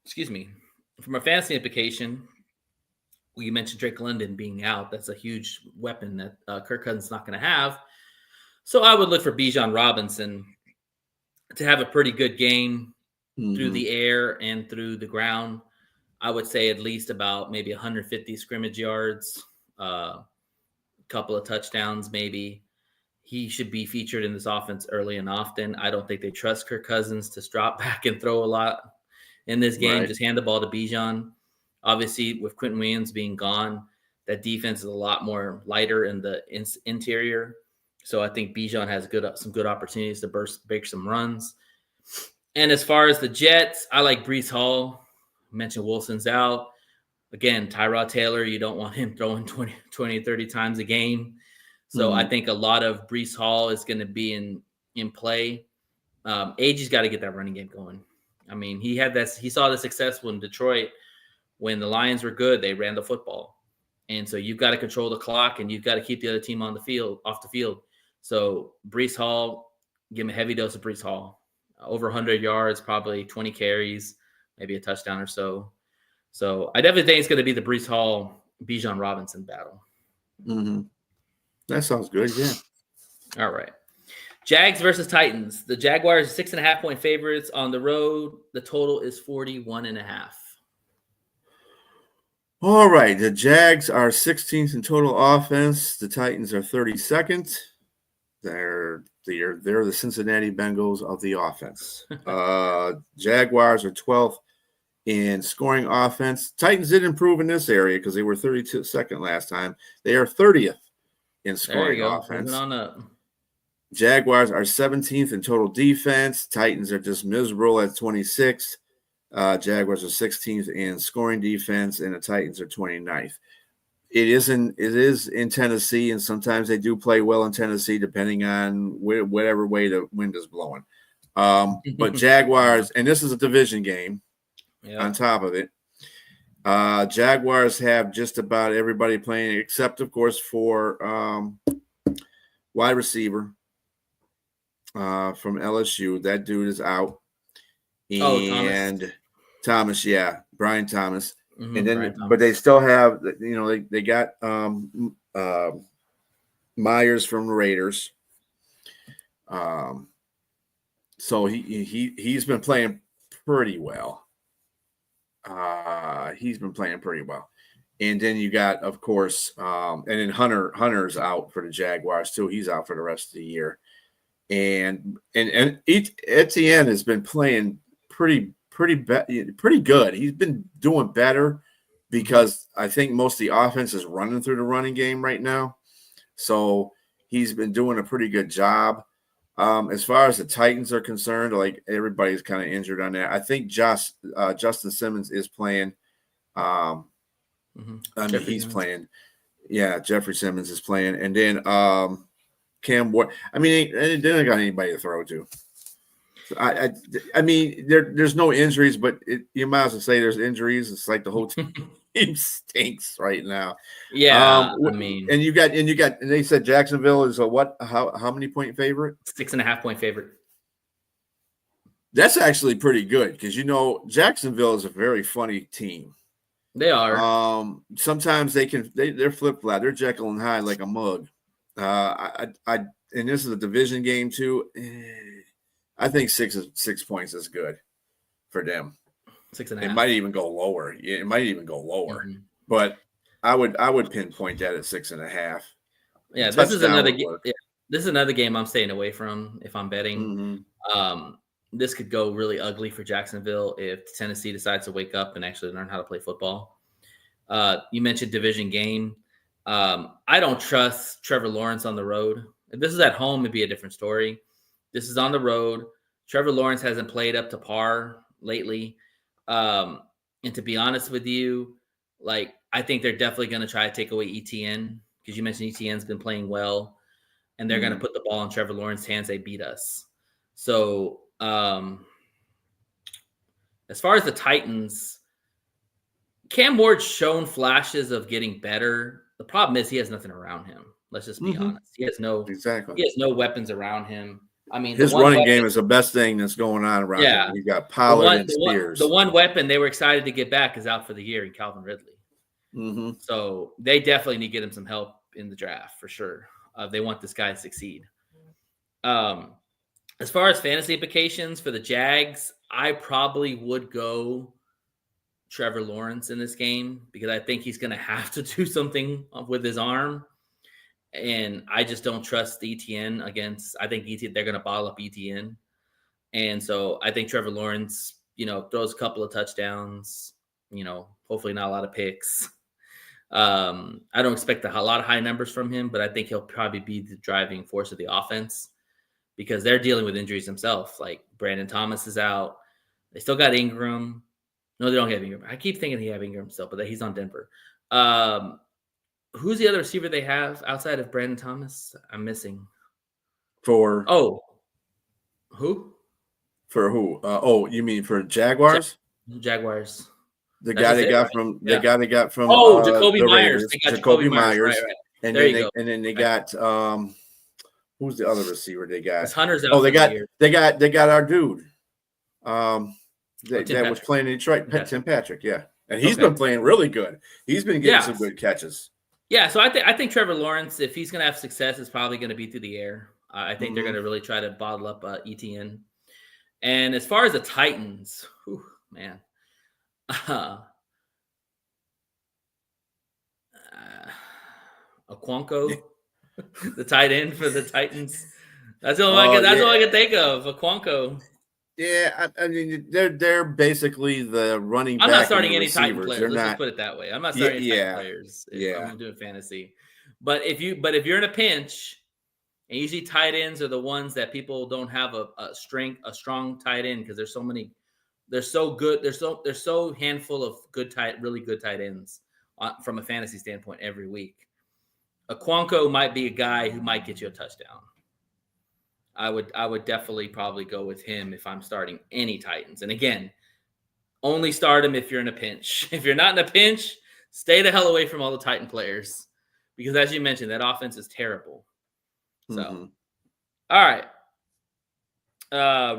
B: Excuse me. From a fantasy implication, you mentioned Drake London being out. That's a huge weapon that Kirk Cousins is not going to have. So I would look for Bijan Robinson to have a pretty good game through the air and through the ground. I would say at least about maybe 150 scrimmage yards, a couple of touchdowns maybe. He should be featured in this offense early and often. I don't think they trust Kirk Cousins to drop back and throw a lot in this game. Right. Just hand the ball to Bijan. Obviously, with Quentin Williams being gone, that defense is a lot more lighter in the interior. So I think Bijan has some good opportunities to break some runs. And as far as the Jets, I like Breece Hall. I mentioned Wilson's out. Again, Tyrod Taylor, you don't want him throwing 20, 30 times a game. So I think a lot of Breece Hall is going to be in play. AG's got to get that running game going. I mean, he saw the success in Detroit. When the Lions were good, they ran the football. And so you've got to control the clock and you've got to keep the other team off the field. So Breece Hall, give him a heavy dose of Breece Hall. Over 100 yards, probably 20 carries, maybe a touchdown or so. So I definitely think it's going to be the Breece Hall, Bijan Robinson battle.
A: That sounds good, yeah.
B: All right. Jags versus Titans. The Jaguars 6.5-point favorites on the road. The total is 41.5.
A: All right. The Jags are 16th in total offense. The Titans are 32nd. They're the Cincinnati Bengals of the offense. Jaguars are 12th in scoring offense. Titans did improve in this area because they were 32nd last time. They are 30th in scoring offense.
B: Moving on up.
A: Jaguars are 17th in total defense. Titans are just miserable at 26th. Jaguars are 16th in scoring defense, and the Titans are 29th. It is in Tennessee, and sometimes they do play well in Tennessee, depending on whatever way the wind is blowing. But Jaguars, and this is a division game. On top of it, Jaguars have just about everybody playing, except of course for wide receiver from LSU. That dude is out, and Thomas, Brian Thomas. And then, but they still have, they got Myers from the Raiders. So he's been playing pretty well. And then you got, of course, and then Hunter's out for the Jaguars too. He's out for the rest of the year. And Etienne has been playing pretty good. He's been doing better because I think most of the offense is running through the running game right now. So he's been doing a pretty good job. As far as the Titans are concerned, like everybody's kind of injured on that. I think Justin Simmons is playing. He's playing. Yeah, Jeffrey Simmons is playing, and then Cam Ward. I mean, they didn't got anybody to throw to. So I mean, there's no injuries, but you might as well say there's injuries. It's like the whole team stinks right now.
B: Yeah,
A: and they said Jacksonville is a what? How many point favorite?
B: 6.5 point favorite.
A: That's actually pretty good because Jacksonville is a very funny team.
B: They are.
A: Sometimes they're flip flop. They're Jekyll and Hyde like a mug. And this is a division game too. I think 6 points is good for them.
B: 6.5.
A: It might even go lower. Yeah, it might even go lower. Mm-hmm. But I would pinpoint that at 6.5.
B: Yeah, this is another game. Yeah, this is another game I'm staying away from if I'm betting. Mm-hmm. This could go really ugly for Jacksonville if Tennessee decides to wake up and actually learn how to play football. You mentioned division game. I don't trust Trevor Lawrence on the road. If this is at home, it'd be a different story. This is on the road. Trevor Lawrence hasn't played up to par lately. And to be honest with you, I think they're definitely going to try to take away ETN because you mentioned ETN's been playing well, and they're going to put the ball in Trevor Lawrence's hands. They beat us. So as far as the Titans, Cam Ward's shown flashes of getting better. The problem is he has nothing around him. Let's just be honest. He has no weapons around him. I mean,
A: his running game is the best thing that's going on around him. He's got Pollard and Spears.
B: The one weapon they were excited to get back is out for the year in Calvin Ridley.
A: Mm-hmm.
B: So they definitely need to get him some help in the draft for sure. They want this guy to succeed. As far as fantasy implications for the Jags, I probably would go Trevor Lawrence in this game because I think he's going to have to do something with his arm. And I just don't trust ETN against. I think they're going to bottle up ETN. And so I think Trevor Lawrence, throws a couple of touchdowns, hopefully not a lot of picks. I don't expect a lot of high numbers from him, but I think he'll probably be the driving force of the offense because they're dealing with injuries themselves. Like Brandon Thomas is out. They still got Ingram. No, they don't have Ingram. I keep thinking they have Ingram still, but he's on Denver. Who's the other receiver they have outside of Brandon Thomas? I'm missing.
A: Who? For who? You mean for Jaguars?
B: Jaguars.
A: The guy they got from
B: Jacoby Myers.
A: They got Jacoby Myers.
B: Right.
A: And then they got who's the other receiver they got?
B: Hunter's out.
A: They got our dude. That was playing in Detroit, Tim Patrick, yeah. And he's been playing really good. He's been getting some good catches.
B: Yeah, so I think Trevor Lawrence, if he's going to have success, is probably going to be through the air. I think they're going to really try to bottle up ETN. And as far as the Titans, man. Okonkwo, the tight end for the Titans. That's all I can think of. Okonkwo.
A: Yeah, I mean they're basically the running back.
B: I'm not starting any Titan players. Let's just put it that way. I'm not starting any Titan players. I'm doing fantasy. But if you're in a pinch, and usually tight ends are the ones that people don't have a strong tight end because there's so many. They're so good. They're so handful of really good tight ends from a fantasy standpoint every week. Okonkwo might be a guy who might get you a touchdown. I would definitely probably go with him if I'm starting any Titans. And again, only start him if you're in a pinch. If you're not in a pinch, stay the hell away from all the Titan players because, as you mentioned, that offense is terrible. So, all right.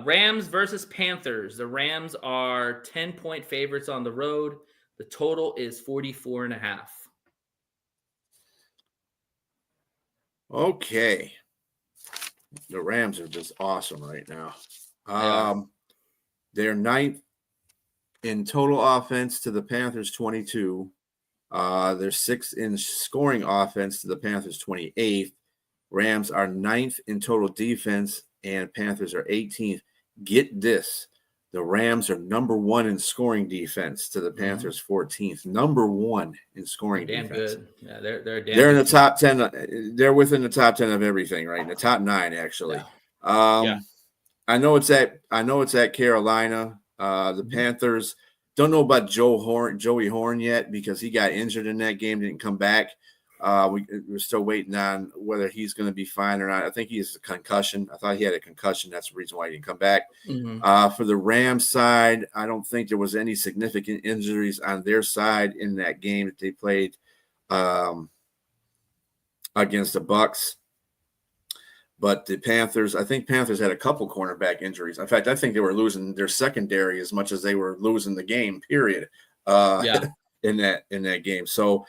B: Rams versus Panthers. The Rams are 10-point favorites on the road. The total is 44.5.
A: Okay. The Rams are just awesome right now. They're 9th in total offense to the Panthers 22. They're 6th in scoring offense to the Panthers 28th. Rams are 9th in total defense and Panthers are 18th. Get this. The Rams are number 1 in scoring defense to the Panthers 14th. Number 1 in scoring defense. Damn good.
B: Yeah, they're
A: in the top 10. They're within the top 10 of everything, right? In the top 9, actually.
B: Yeah.
A: I know it's at Carolina. The Panthers, don't know about Joey Horn yet because he got injured in that game, didn't come back. We're still waiting on whether he's going to be fine or not. I think he has a concussion. I thought he had a concussion. That's the reason why he didn't come back. For the Rams side, I don't think there was any significant injuries on their side in that game that they played against the Bucks. But the Panthers, I think Panthers had a couple cornerback injuries. In fact, I think they were losing their secondary as much as they were losing the game, period, in that game. So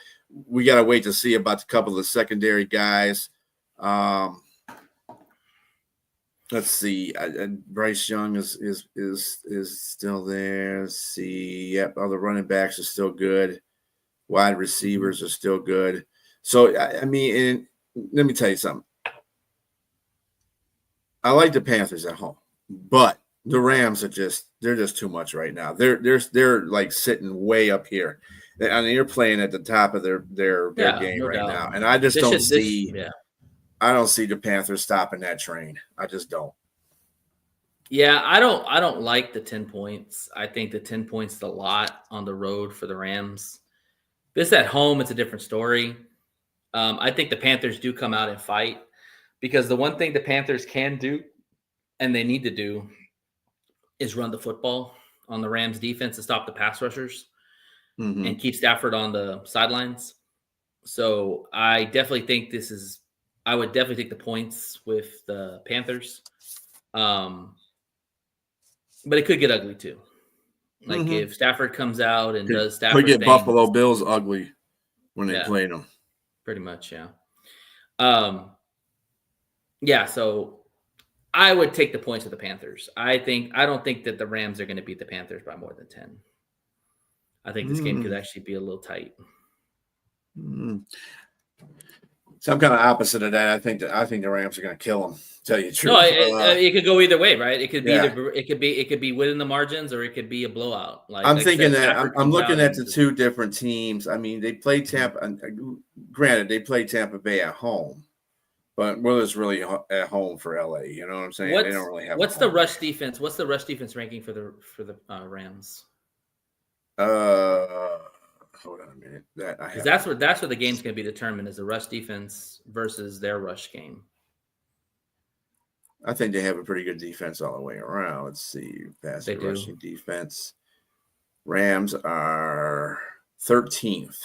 A: we got to wait to see about a couple of the secondary guys. Let's see. Bryce Young is still there. Let's see. Yep, all the running backs are still good. Wide receivers are still good. So, I mean, let me tell you something. I like the Panthers at home, but the Rams are they're just too much right now. They're like sitting way up here. I mean, you're playing at the top of their game right now. And I just don't see the Panthers stopping that train. I just don't.
B: Yeah, I don't like the 10 points. I think the 10 points is a lot on the road for the Rams. This at home, it's a different story. I think the Panthers do come out and fight because the one thing the Panthers can do and they need to do is run the football on the Rams defense to stop the pass rushers and keep Stafford on the sidelines. So I definitely think I would definitely take the points with the Panthers. But it could get ugly too. Like if Stafford comes out and does Stafford
A: could get
B: things,
A: Buffalo Bills ugly when they play them.
B: Pretty much, yeah. So I would take the points with the Panthers. I don't think that the Rams are going to beat the Panthers by more than 10. I think this game could actually be a little tight.
A: So I'm kind of opposite of that. I think the Rams are going to kill them. Tell you the truth.
B: No, it could go either way, right? It could be it could be within the margins, or it could be a blowout.
A: I'm thinking that I'm looking at the two different teams. I mean, they played Tampa. Granted, they played Tampa Bay at home, but Willard's really at home for LA. You know what I'm saying? They don't really have.
B: What's the rush defense? What's the rush defense ranking for the Rams?
A: Hold on a minute.
B: Because that's where the game's going to be determined, is the rush defense versus their rush game.
A: I think they have a pretty good defense all the way around. Let's see. Passing rushing defense. Rams are 13th.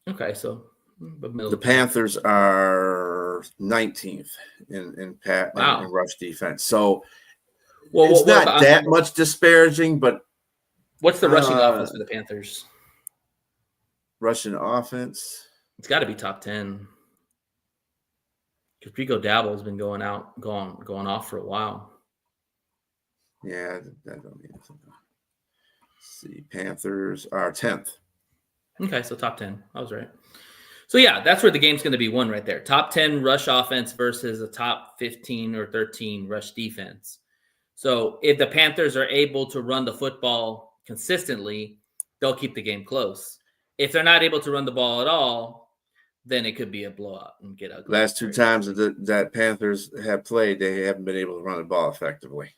B: Okay, so
A: the Panthers are 19th in rush defense. So it's not that much disparaging, but
B: what's the rushing offense for the Panthers?
A: Rushing offense?
B: It's got to be top 10. Because Rico Dabo has been going off for a while.
A: Yeah, that don't mean anything. Let's see, Panthers are 10th.
B: Okay, so top 10. I was right. So yeah, that's where the game's going to be won right there. Top 10 rush offense versus a top 15 or 13 rush defense. So if the Panthers are able to run the football consistently, they'll keep the game close. If they're not able to run the ball at all, then it could be a blowout and get ugly.
A: Last two times that Panthers have played, they haven't been able to run the ball effectively.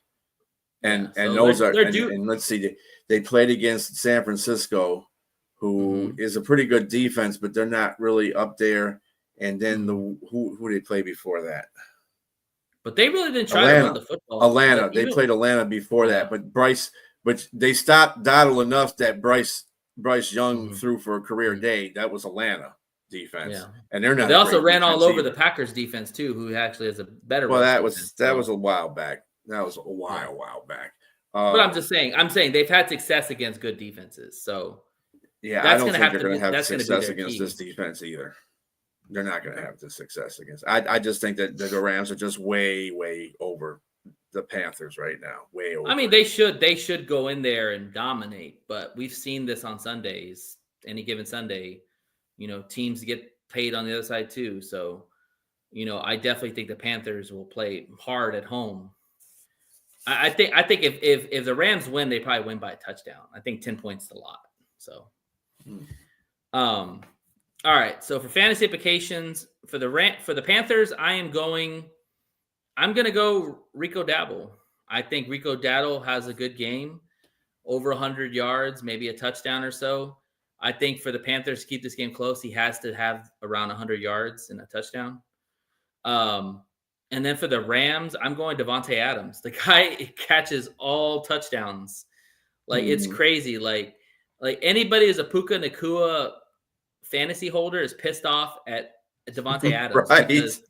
A: And let's see, they played against San Francisco, who is a pretty good defense, but they're not really up there. And then who they play before that?
B: But they really didn't try to run the football.
A: Atlanta. They played Atlanta before that, but they stopped Dottle enough that Bryce Young threw for a career day. That was Atlanta defense, and they're not.
B: They also ran all over the Packers defense too, who actually has a better.
A: Well, that was a while back. That was a while back.
B: But I'm just saying. They've had success against good defenses, so
A: I don't think they're going to have success against this defense either. They're not going to have the success against. I just think that the Rams are just way over the Panthers right now. Way over.
B: I mean, they should go in there and dominate, but we've seen this on Sundays. Any given Sunday, teams get paid on the other side too. So, I definitely think the Panthers will play hard at home. I think if the Rams win, they probably win by a touchdown. I think 10 points is a lot. So, all right. So for fantasy implications for the Panthers, I am going I'm gonna go Rico Dabo. I think Rico Dabo has a good game, over 100 yards, maybe a touchdown or so. I think for the Panthers to keep this game close, he has to have around 100 yards and a touchdown. Um, and then for the Rams, I'm going Devontae Adams. The guy catches all touchdowns. Like it's crazy. Like anybody who's a Puka Nakua fantasy holder is pissed off at Devontae Adams
A: Right.
B: because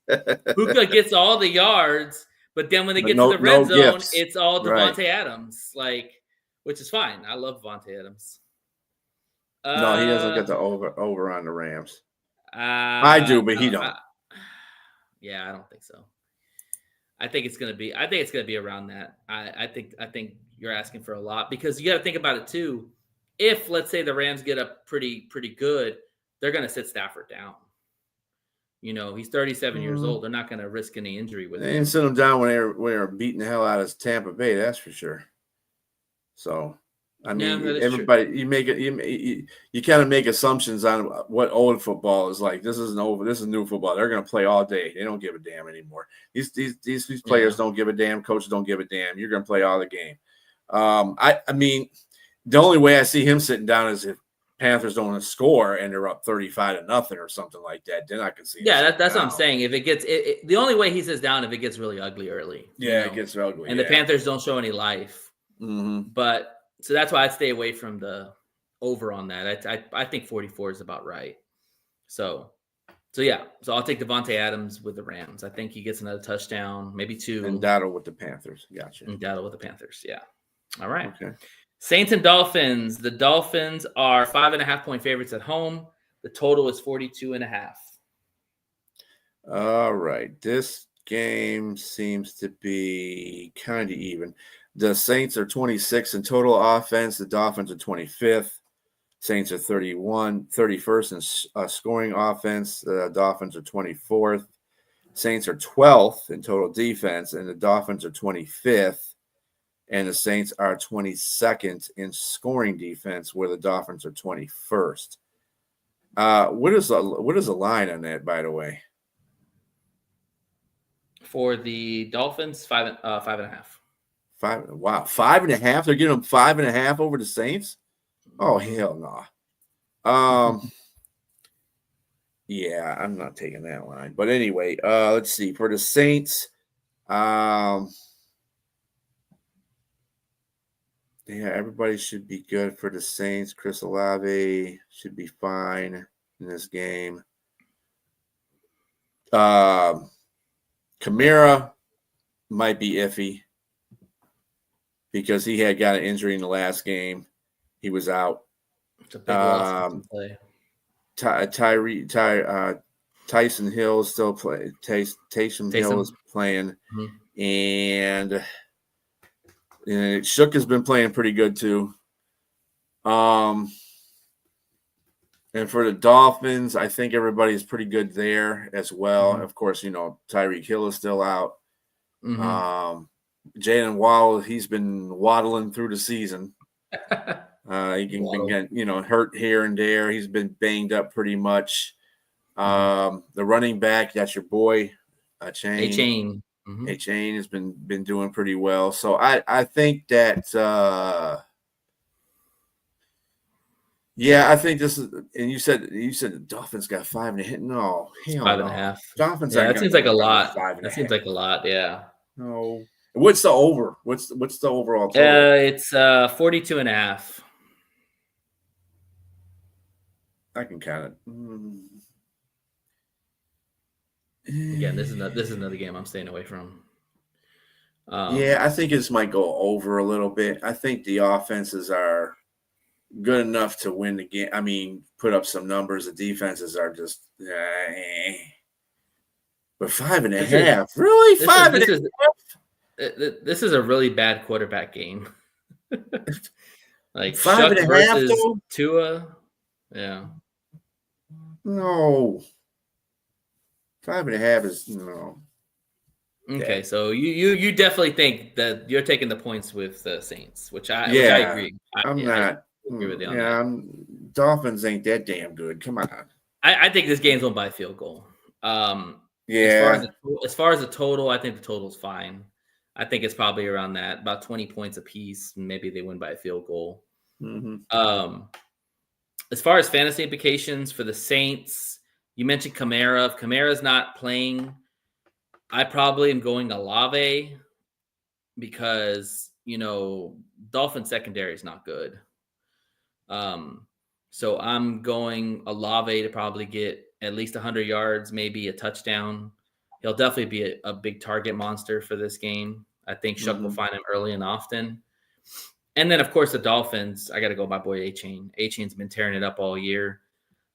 B: Puka gets all the yards, but then when they
A: But
B: get to the red zone,
A: gifts.
B: it's all
A: Right.
B: Devontae Adams. Like, which is fine. I love Devontae Adams.
A: No, he doesn't get the over on the Rams. I do, but he don't.
B: Yeah, I don't think so. I think it's gonna be around that. I think you're asking for a lot because you got to think about it too. If let's say the Rams get up pretty good, they're gonna sit Stafford down. He's 37 years old. They're not gonna risk any injury with
A: They
B: him.
A: didn't sit him down when they were beating the hell out of Tampa Bay. That's for sure. So. I mean, everybody, true. You kind of make assumptions on what old football is like. This isn't over. This is new football. They're going to play all day. They don't give a damn anymore. These players don't give a damn. Coaches don't give a damn. You're going to play all the game. I mean, the only way I see him sitting down is if Panthers don't score and they're up 35-0 or something like that. Then I can see.
B: Yeah, that's what I'm saying. If it gets the only way he sits down if it gets really ugly early.
A: Yeah, it gets ugly.
B: And the Panthers don't show any life.
A: Mm-hmm.
B: But. So that's why I'd stay away from the over on that. I think 44 is about right. So yeah. So I'll take Devontae Adams with the Rams. I think he gets another touchdown, maybe 2.
A: And Dowdle with the Panthers. Gotcha.
B: And Dowdle with the Panthers. Yeah. All right.
A: Okay.
B: Saints and Dolphins. The Dolphins are 5.5-point favorites at home. The total is 42.5.
A: All right. This game seems to be kind of even. The Saints are 26 in total offense. The Dolphins are 25th. Saints are 31st in scoring offense. The Dolphins are 24th. Saints are 12th in total defense, and the Dolphins are 25th. And the Saints are 22nd in scoring defense, where the Dolphins are 21st. What is the line on that, by the way?
B: For the Dolphins, 5.5.
A: 5. Wow, 5.5. They're getting them 5.5 over the Saints. Oh hell no. Yeah, I'm not taking that line. But anyway, let's see. For the Saints, yeah, everybody should be good for the Saints. Chris Olave should be fine in this game. Kamara might be iffy because he had got an injury in the last game. He was out.
B: It's a big loss to play.
A: Tyson Hill is still playing. Taysom Hill is playing. Mm-hmm. And Shook has been playing pretty good too. And for the Dolphins, I think everybody's pretty good there as well. Mm-hmm. Of course, Tyreek Hill is still out. Mm-hmm. Jalen Waddle, he's been waddling through the season. He can get, hurt here and there. He's been banged up pretty much. The running back, that's your boy, Chain. Mm-hmm. Chain has been doing pretty well. So I think that I think this is, and you said the Dolphins got 5.5. No,
B: 5.5.
A: Dolphins.
B: Yeah, that seems like a lot. That seems like a lot. Yeah.
A: No. What's the over? What's the overall total?
B: It's 42.5.
A: I can count it.
B: Again, this is another game I'm staying away from.
A: I think this might go over a little bit. I think the offenses are good enough to win the game. I mean, put up some numbers. The defenses are just, but 5.5, really 5.5.
B: This is a really bad quarterback game. Like
A: 5.5
B: versus
A: though?
B: Tua. Yeah.
A: No. 5.5 is no.
B: Okay, so you definitely think that you're taking the points with the Saints, which I agree.
A: I'm not.
B: I agree with you on that.
A: Dolphins ain't that damn good. Come on.
B: I think this game's won by a field goal.
A: Yeah.
B: As far as the total, I think the total's fine. I think it's probably around that, about 20 points apiece. Maybe they win by a field goal.
A: Mm-hmm.
B: As far as fantasy implications for the Saints, you mentioned Kamara. If Kamara's not playing, I probably am going Olave because, Dolphin secondary is not good. So I'm going Olave to probably get at least 100 yards, maybe a touchdown. He'll definitely be a big target monster for this game. I think Shuck will find him early and often. And then, of course, the Dolphins, I got to go my boy A-Chain. A-Chain's been tearing it up all year.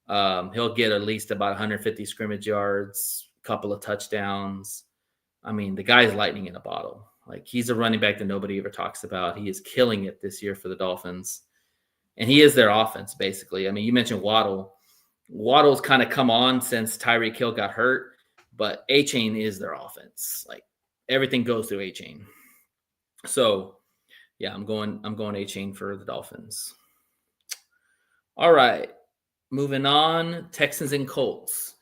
B: He'll get at least about 150 scrimmage yards, a couple of touchdowns. I mean, the guy's lightning in a bottle. Like, he's a running back that nobody ever talks about. He is killing it this year for the Dolphins. And he is their offense, basically. I mean, you mentioned Waddle. Waddle's kind of come on since Tyreek Hill got hurt, but A-Chain is their offense. Like, everything goes through A-Chain. So, yeah, I'm going A-Chain for the Dolphins. All right. Moving on, Texans and Colts.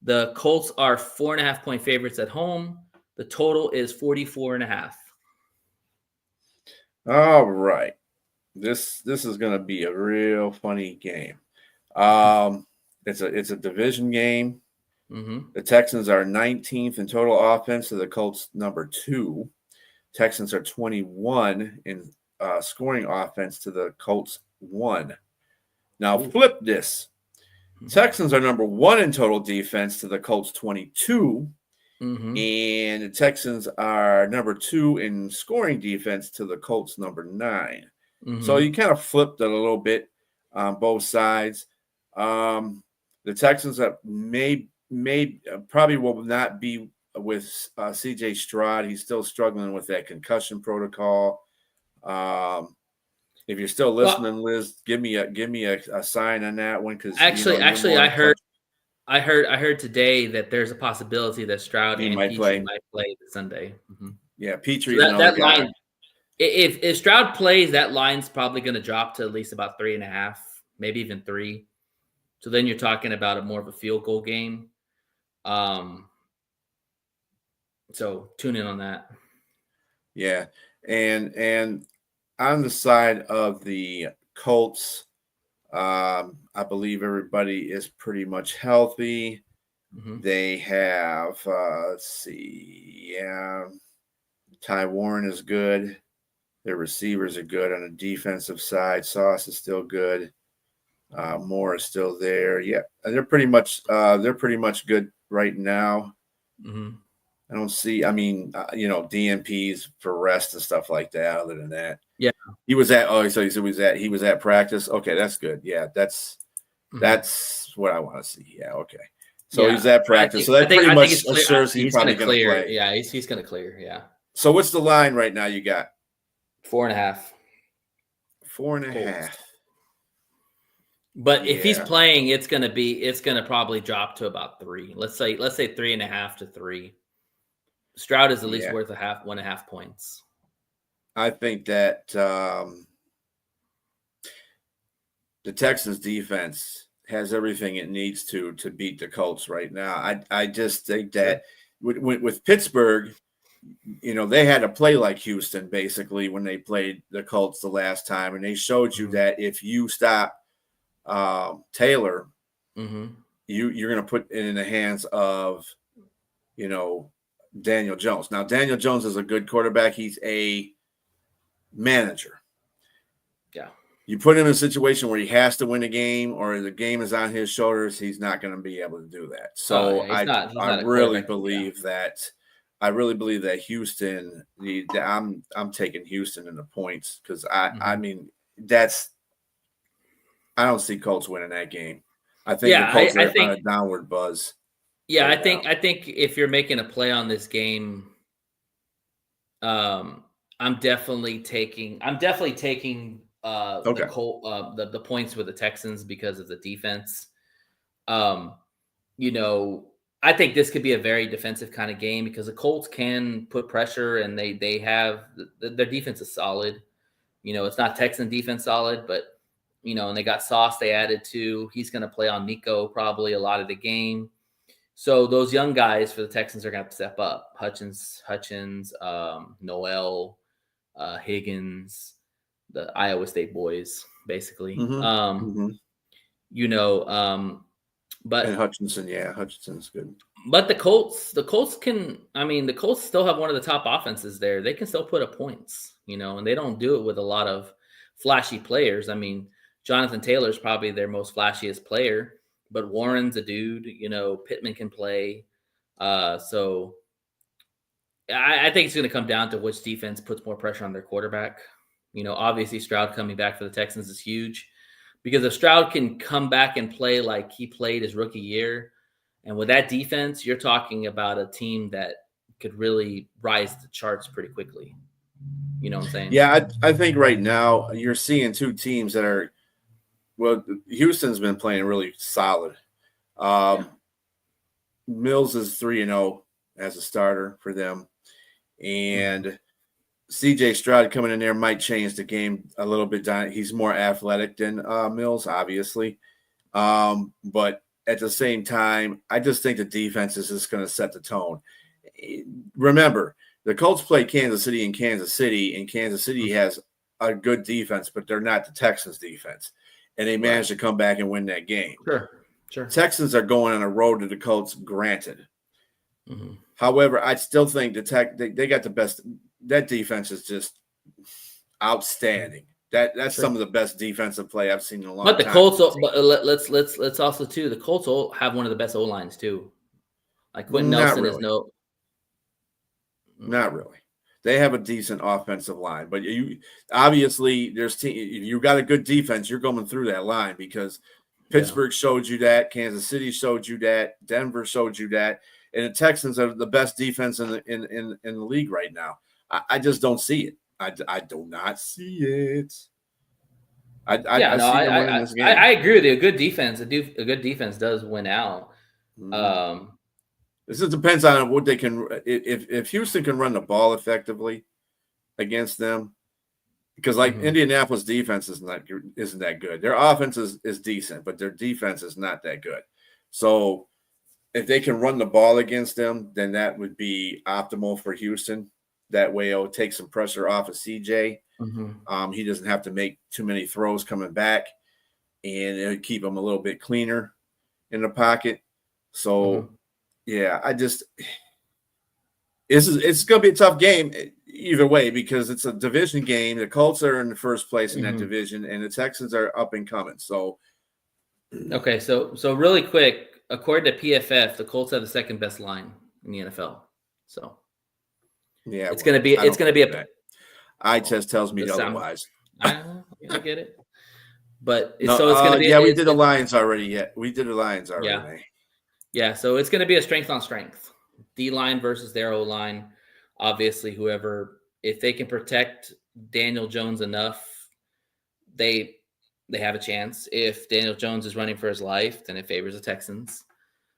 B: The Colts are 4.5-point favorites at home. The total is 44.5.
A: All right. This is going to be a real funny game. It's a division game.
B: Mm-hmm.
A: The Texans are 19th in total offense to the Colts number 2. Texans are 21 in scoring offense to the Colts 1. Now flip this. Texans are number 1 in total defense to the Colts 22.
B: Mm-hmm.
A: And the Texans are number 2 in scoring defense to the Colts number 9.
B: Mm-hmm.
A: So you kind of flipped it a little bit on both sides. The Texans probably will not be with C.J. Stroud. He's still struggling with that concussion protocol. If you're still listening, Liz, give me a sign on that one, because
B: I heard today that there's a possibility that Stroud and Petrie might play Sunday. Mm-hmm.
A: Yeah, Petrie. So that
B: line, if Stroud plays, that line's probably going to drop to at least about 3.5, maybe even 3. So then you're talking about more of a field goal game. So tune in on that.
A: Yeah, and on the side of the Colts, I believe everybody is pretty much healthy. Mm-hmm. They have, let's see, Ty Warren is good. Their receivers are good on the defensive side. Sauce is still good. Moore is still there. Yeah, they're pretty much good right now. Mm-hmm. I don't see. DNPs for rest and stuff like that. Other than that,
B: yeah,
A: he was at. Oh, so he was at practice. Okay, that's good. Yeah, that's what I want to see. Yeah, okay. So he's at practice. So that pretty much assures he's probably going to play.
B: Yeah, he's going to clear. Yeah.
A: So what's the line right now? You got
B: 4.5.
A: 4.5.
B: But if he's playing, it's gonna probably drop to about 3. Let's say 3.5 to 3. Stroud is at least worth 1.5 points.
A: I think that the Texans defense has everything it needs to beat the Colts right now. I just think that with Pittsburgh, they had to play like Houston basically when they played the Colts the last time, and they showed you that if you stop Taylor, you're going to put it in the hands of, Daniel Jones. Now, Daniel Jones is a good quarterback. He's a manager.
B: Yeah.
A: You put him in a situation where he has to win a game or the game is on his shoulders, he's not going to be able to do that. So I really believe that Houston, I'm taking Houston in the points, because I don't see Colts winning that game. I think the Colts are on a downward buzz.
B: Yeah, I think if you're making a play on this game, I'm definitely taking the points with the Texans because of the defense. I think this could be a very defensive kind of game because the Colts can put pressure, and they have their defense is solid. It's not Texan defense solid, but and they got Sauce they added to. He's going to play on Nico probably a lot of the game. So those young guys for the Texans are going to have to step up. Hutchins, Noel, Higgins, the Iowa State boys, basically. You know,
A: And
B: but
A: Hutchinson's good.
B: But the Colts still have one of the top offenses there. They can still put up points, and they don't do it with a lot of flashy players. I mean, Jonathan Taylor's probably their most flashiest player, but Warren's a dude, Pittman can play. So I think it's going to come down to which defense puts more pressure on their quarterback. Obviously Stroud coming back for the Texans is huge because if Stroud can come back and play like he played his rookie year, and with that defense, you're talking about a team that could really rise the charts pretty quickly. You know what I'm saying?
A: Yeah, I think right now you're seeing two teams that are – well, Houston's been playing really solid. Mills is 3-0 as a starter for them. And C.J. Stroud coming in there might change the game a little bit. He's more athletic than Mills, obviously. But at the same time, I just think the defense is just going to set the tone. Remember, the Colts play Kansas City, and Kansas City has a good defense, but they're not the Texans' defense. And they managed to come back and win that game.
B: Sure.
A: Texans are going on a road to the Colts, granted. However, I still think they got the best. That defense is just outstanding. That's some of the best defensive play I've seen in a long time.
B: But the Colts, let's also too. The Colts have one of the best O lines too. Like Quentin Nelson is
A: not really. They have a decent offensive line, but obviously you got a good defense. You're going through that line because Pittsburgh showed you that, Kansas City showed you that, Denver showed you that, and the Texans are the best defense in the league right now. I just don't see it. I do not see it. I see them winning this game.
B: I agree with you. A good defense does win out.
A: This just depends on what they can. If Houston can run the ball effectively against them, because Indianapolis defense isn't that good. Their offense is decent, but their defense is not that good. So if they can run the ball against them, then that would be optimal for Houston. That way, it'll take some pressure off of CJ. He doesn't have to make too many throws coming back, and it'll keep him a little bit cleaner in the pocket. So, it's going to be a tough game either way because it's a division game. The Colts are in the first place in that division, and the Texans are up and coming. So,
B: okay, so really quick, according to PFF, the Colts have the second best line in the NFL. So.
A: Yeah,
B: it's gonna be a
A: eye test tells me otherwise.
B: I get it, but
A: it's gonna be. We did the Lions already.
B: Yeah. So it's gonna be a strength on strength. D line versus their O line. Obviously, if they can protect Daniel Jones enough, they have a chance. If Daniel Jones is running for his life, then it favors the Texans.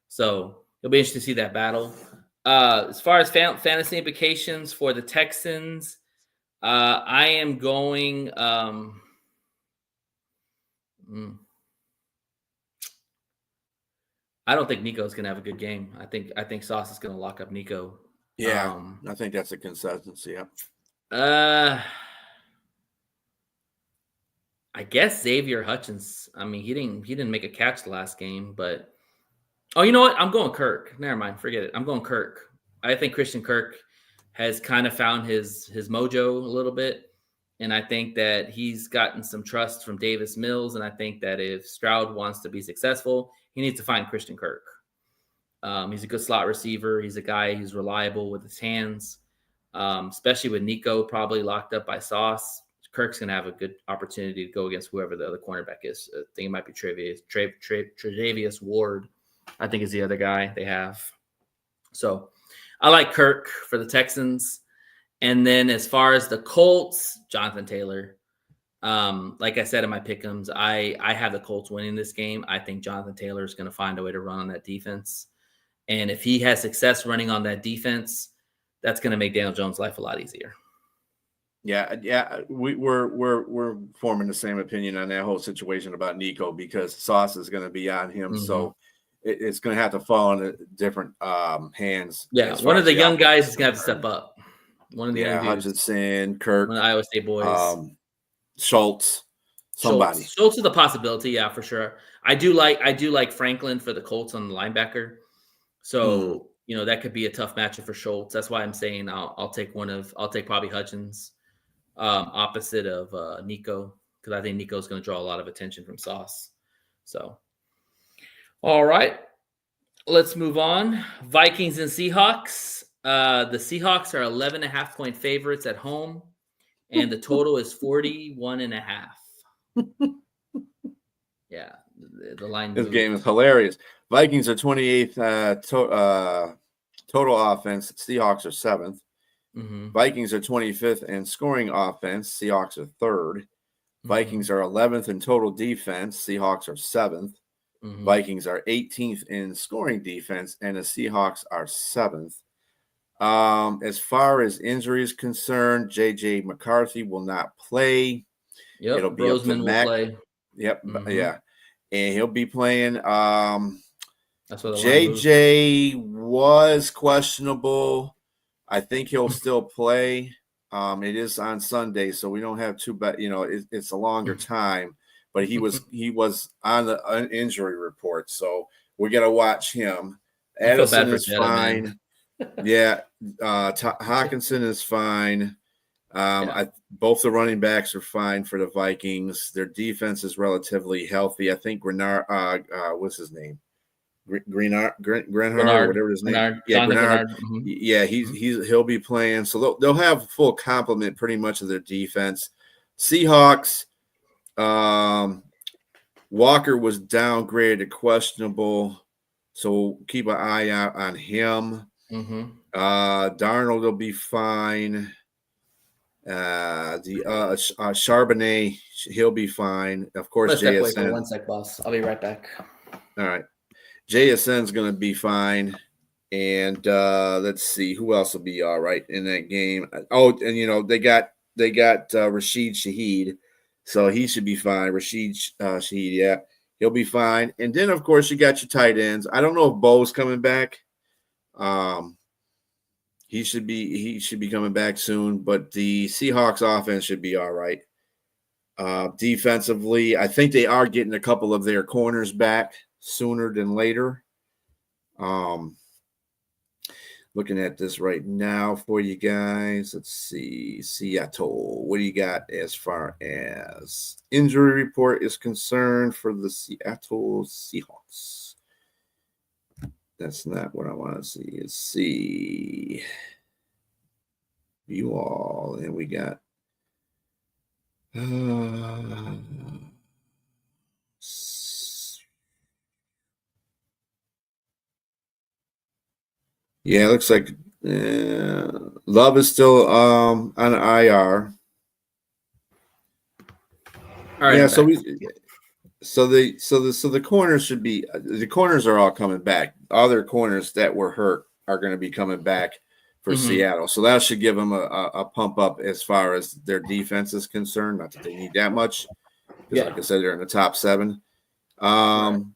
B: So it'll be interesting to see that battle. As far as fantasy implications for the Texans, I am going. I don't think Nico's going to have a good game. I think Sauce is going to lock up Nico.
A: Yeah, I think that's a consensus. Yeah.
B: I guess Xavier Hutchins. I mean, he didn't make a catch the last game, but. Oh, you know what? I'm going Kirk. Never mind. Forget it. I'm going Kirk. I think Christian Kirk has kind of found his mojo a little bit. And I think that he's gotten some trust from Davis Mills. And I think that if Stroud wants to be successful, he needs to find Christian Kirk. He's a good slot receiver. He's a guy who's reliable with his hands, especially with Nico probably locked up by Sauce. Kirk's going to have a good opportunity to go against whoever the other cornerback is. I think it might be Tre'Davious Ward. I think is the other guy they have. So I like Kirk for the Texans. And then as far as the Colts, Jonathan Taylor. Like I said in my pick'ems, I have the Colts winning this game. I think Jonathan Taylor is going to find a way to run on that defense. And if he has success running on that defense, that's going to make Daniel Jones' life a lot easier.
A: Yeah, we're forming the same opinion on that whole situation about Nico because Sauce is going to be on him. So it's going to have to fall into different hands.
B: Yeah, one of the young guys is going to have to step up. One of the young dudes.
A: Hutchinson, Kirk,
B: one of the Iowa State boys.
A: Schultz, somebody.
B: Schultz is a possibility, yeah, for sure. I do like Franklin for the Colts on the linebacker. So that could be a tough matchup for Schultz. That's why I'm saying I'll take probably Hutchins, opposite of Nico, because I think Nico's going to draw a lot of attention from Sauce. So, all right, let's move on. Vikings and Seahawks. The Seahawks are 11.5-point favorites at home, and the total is 41.5. Yeah, the line.
A: This game is hilarious. Vikings are 28th total offense. Seahawks are 7th. Vikings are 25th in scoring offense. Seahawks are 3rd. Vikings are 11th in total defense. Seahawks are 7th. Vikings are 18th in scoring defense, and the Seahawks are 7th. As far as injuries concerned, J.J. McCarthy will not play.
B: Yep,
A: it'll be
B: Roseman will play.
A: Yep, yeah, and he'll be playing.
B: That's what
A: JJ was questionable. I think he'll still play. It is on Sunday, so we don't have it's a longer time. But he was on the injury report, so we got to watch him. Addison is fine. Yeah, Hawkinson is fine. Both the running backs are fine for the Vikings. Their defense is relatively healthy. I think Grenard, what's his name? Grenard, whatever his name. Grenard. Yeah, he'll be playing. So they'll have full complement pretty much of their defense. Seahawks, Walker was downgraded to questionable, so keep an eye out on him. Darnold will be fine. Charbonnet, he'll be fine. Of course, JSN.
B: One sec, boss. I'll be right back.
A: All right. JSN's going to be fine. And let's see who else will be all right in that game. Oh, and they got Rashid Shaheed, so he should be fine. Rashid Shaheed, yeah, he'll be fine. And then of course you got your tight ends. I don't know if Bo's coming back. He should be coming back soon, but the Seahawks offense should be all right. Defensively, I think they are getting a couple of their corners back sooner than later. Looking at this right now for you guys. Let's see. Seattle. What do you got as far as injury report is concerned for the Seattle Seahawks? That's not what I want to see. Let's see. You all. And we got yeah, it looks like Love is still on IR. All right. Yeah, so the corners should be the corners are all coming back. Other corners that were hurt are going to be coming back for Seattle. So that should give them a pump up as far as their defense is concerned. Not that they need that much. Because like I said, they're in the top 7. And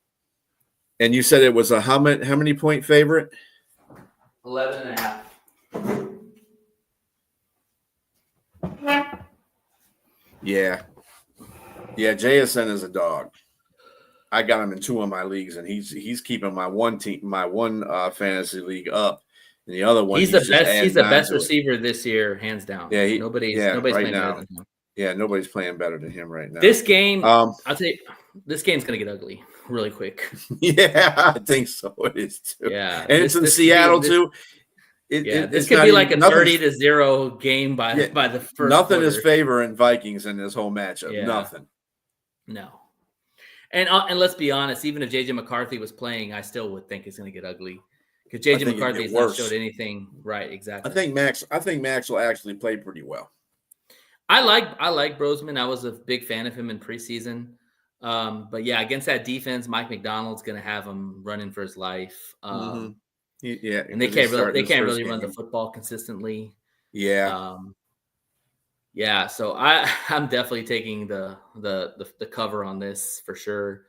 A: you said it was a how many point favorite?
B: 11.5.
A: Yeah. Yeah, JSN is a dog. I got him in 2 of my leagues, and he's keeping my one fantasy league up, and the other one
B: he's the best. He's the best receiver this year, hands down.
A: Yeah,
B: nobody's
A: right
B: playing
A: now.
B: better than him.
A: Yeah, nobody's playing better than him right now.
B: This game, I'll tell you, this game's gonna get ugly really quick.
A: Yeah, I think so. It is too.
B: Yeah,
A: and it's in Seattle too.
B: This could be like a 30-0 game by the first.
A: Nothing is favoring Vikings in this whole matchup. Yeah. Nothing.
B: No. And let's be honest, even if JJ McCarthy was playing, I still would think it's going to get ugly because JJ McCarthy has not showed anything. Right, exactly.
A: I think Max will actually play pretty well.
B: I like Roseman. I was a big fan of him in preseason. But yeah, against that defense, Mike McDonald's going to have him running for his life. And they can't really run the football consistently.
A: Yeah.
B: Yeah, so I'm definitely taking the cover on this for sure.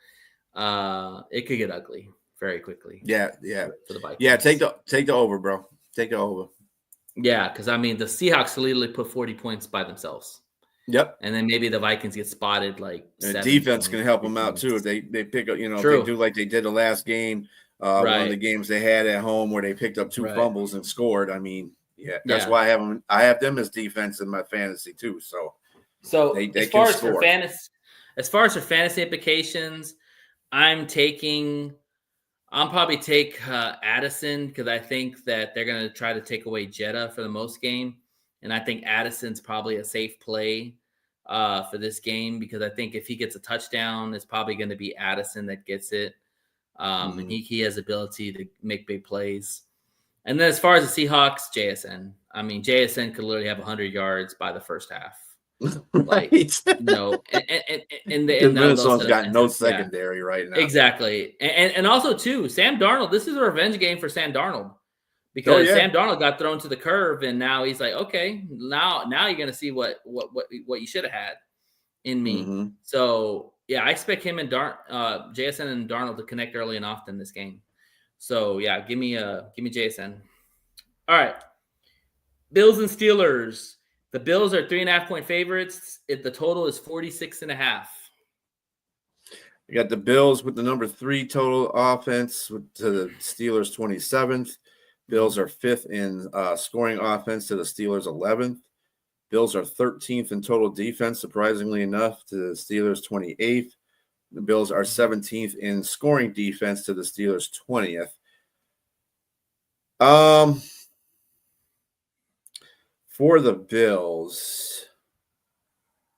B: It could get ugly very quickly.
A: Yeah.
B: For the Vikings.
A: Yeah, take the over, bro. Take the over.
B: Yeah, because I mean the Seahawks literally put 40 points by themselves.
A: Yep.
B: And then maybe the Vikings get spotted like
A: And defense can help them out too if they pick up. If they do like they did the last game, one of the games they had at home where they picked up 2 fumbles and scored. I mean, that's why I have them as defense in my fantasy too. So they
B: as
A: can
B: far as
A: score.
B: for fantasy implications, I'll probably take Addison because I think that they're going to try to take away Jetta for the most game. And I think Addison's probably a safe play for this game because I think if he gets a touchdown, it's probably going to be Addison that gets it. And he has ability to make big plays. And then as far as the Seahawks, JSN. I mean, JSN could literally have 100 yards by the first half.
A: Right.
B: And
A: Minnesota's got no secondary right now.
B: Exactly. And also, too, Sam Darnold, this is a revenge game for Sam Darnold because Sam Darnold got thrown to the curve, and now he's like, okay, now you're going to see what you should have had in me. So, yeah, I expect him and JSN and Darnold to connect early and often in this game. So, yeah, give me JSN. All right. Bills and Steelers. The Bills are 3.5-point favorites. The total is 46.5.
A: You got the Bills with the number 3 total offense to the Steelers 27th. Bills are 5th in scoring offense to the Steelers 11th. Bills are 13th in total defense, surprisingly enough, to the Steelers 28th. The Bills are 17th in scoring defense to the Steelers 20th. For the Bills,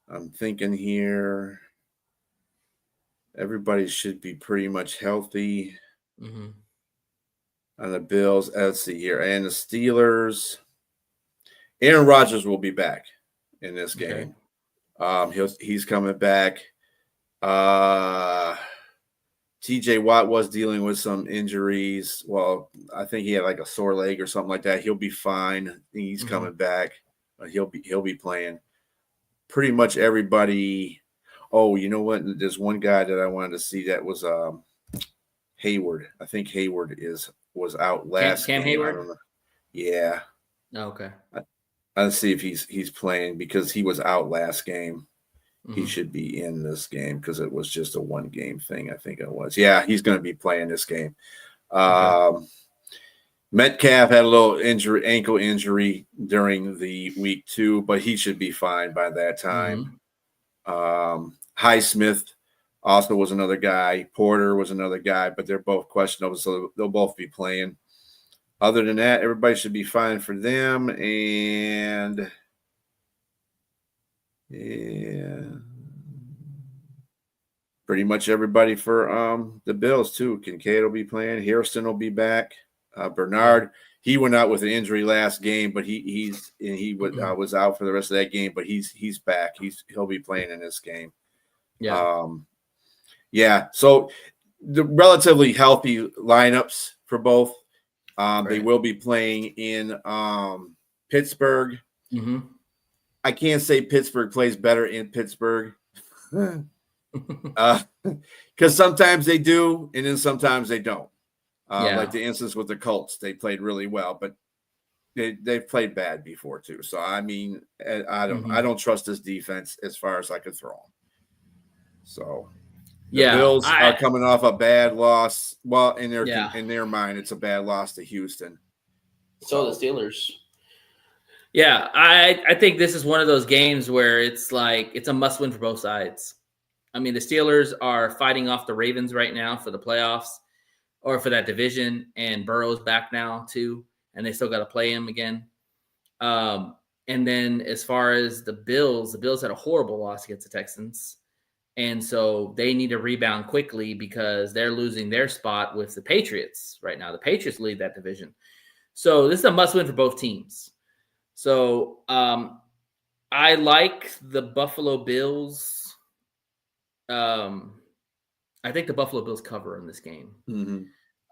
A: I'm thinking here everybody should be pretty much healthy on the Bills. Let's see here. And the Steelers, Aaron Rodgers will be back in this game. He's coming back. TJ Watt was dealing with some injuries. Well, I think he had like a sore leg or something like that. He'll be fine. He's coming back. He'll be playing. Pretty much everybody. Oh, you know what? There's one guy that I wanted to see that was Hayward. I think Hayward was out last
B: Cam
A: game.
B: Hayward?
A: I don't know. Yeah.
B: Oh, okay.
A: I'll see if he's playing because he was out last game. He should be in this game because it was just a 1-game thing. I think it was. Yeah, he's going to be playing this game. Metcalf had a little ankle injury during the week 2, but he should be fine by that time. Highsmith also was another guy. Porter was another guy, but they're both questionable, so they'll both be playing. Other than that, everybody should be fine for them. And pretty much everybody for the Bills too. Kincaid will be playing. Hairston will be back. Bernard, he went out with an injury last game, but he was out for the rest of that game. But he's back. He'll be playing in this game. So the relatively healthy lineups for both. They will be playing in Pittsburgh. I can't say Pittsburgh plays better in Pittsburgh because sometimes they do, and then sometimes they don't. Like the instance with the Colts, they played really well, but they've played bad before too. So I mean, I don't trust this defense as far as I could throw them. So the Bills are coming off a bad loss. Well, in their mind, it's a bad loss to Houston.
B: So the Steelers. Yeah, I think this is one of those games where it's like it's a must-win for both sides. I mean, the Steelers are fighting off the Ravens right now for the playoffs or for that division, and Burrow's back now too, and they still got to play him again. And then as far as the Bills had a horrible loss against the Texans, and so they need to rebound quickly because they're losing their spot with the Patriots right now. The Patriots lead that division. So this is a must-win for both teams. So I like the Buffalo Bills. I think the Buffalo Bills cover in this game.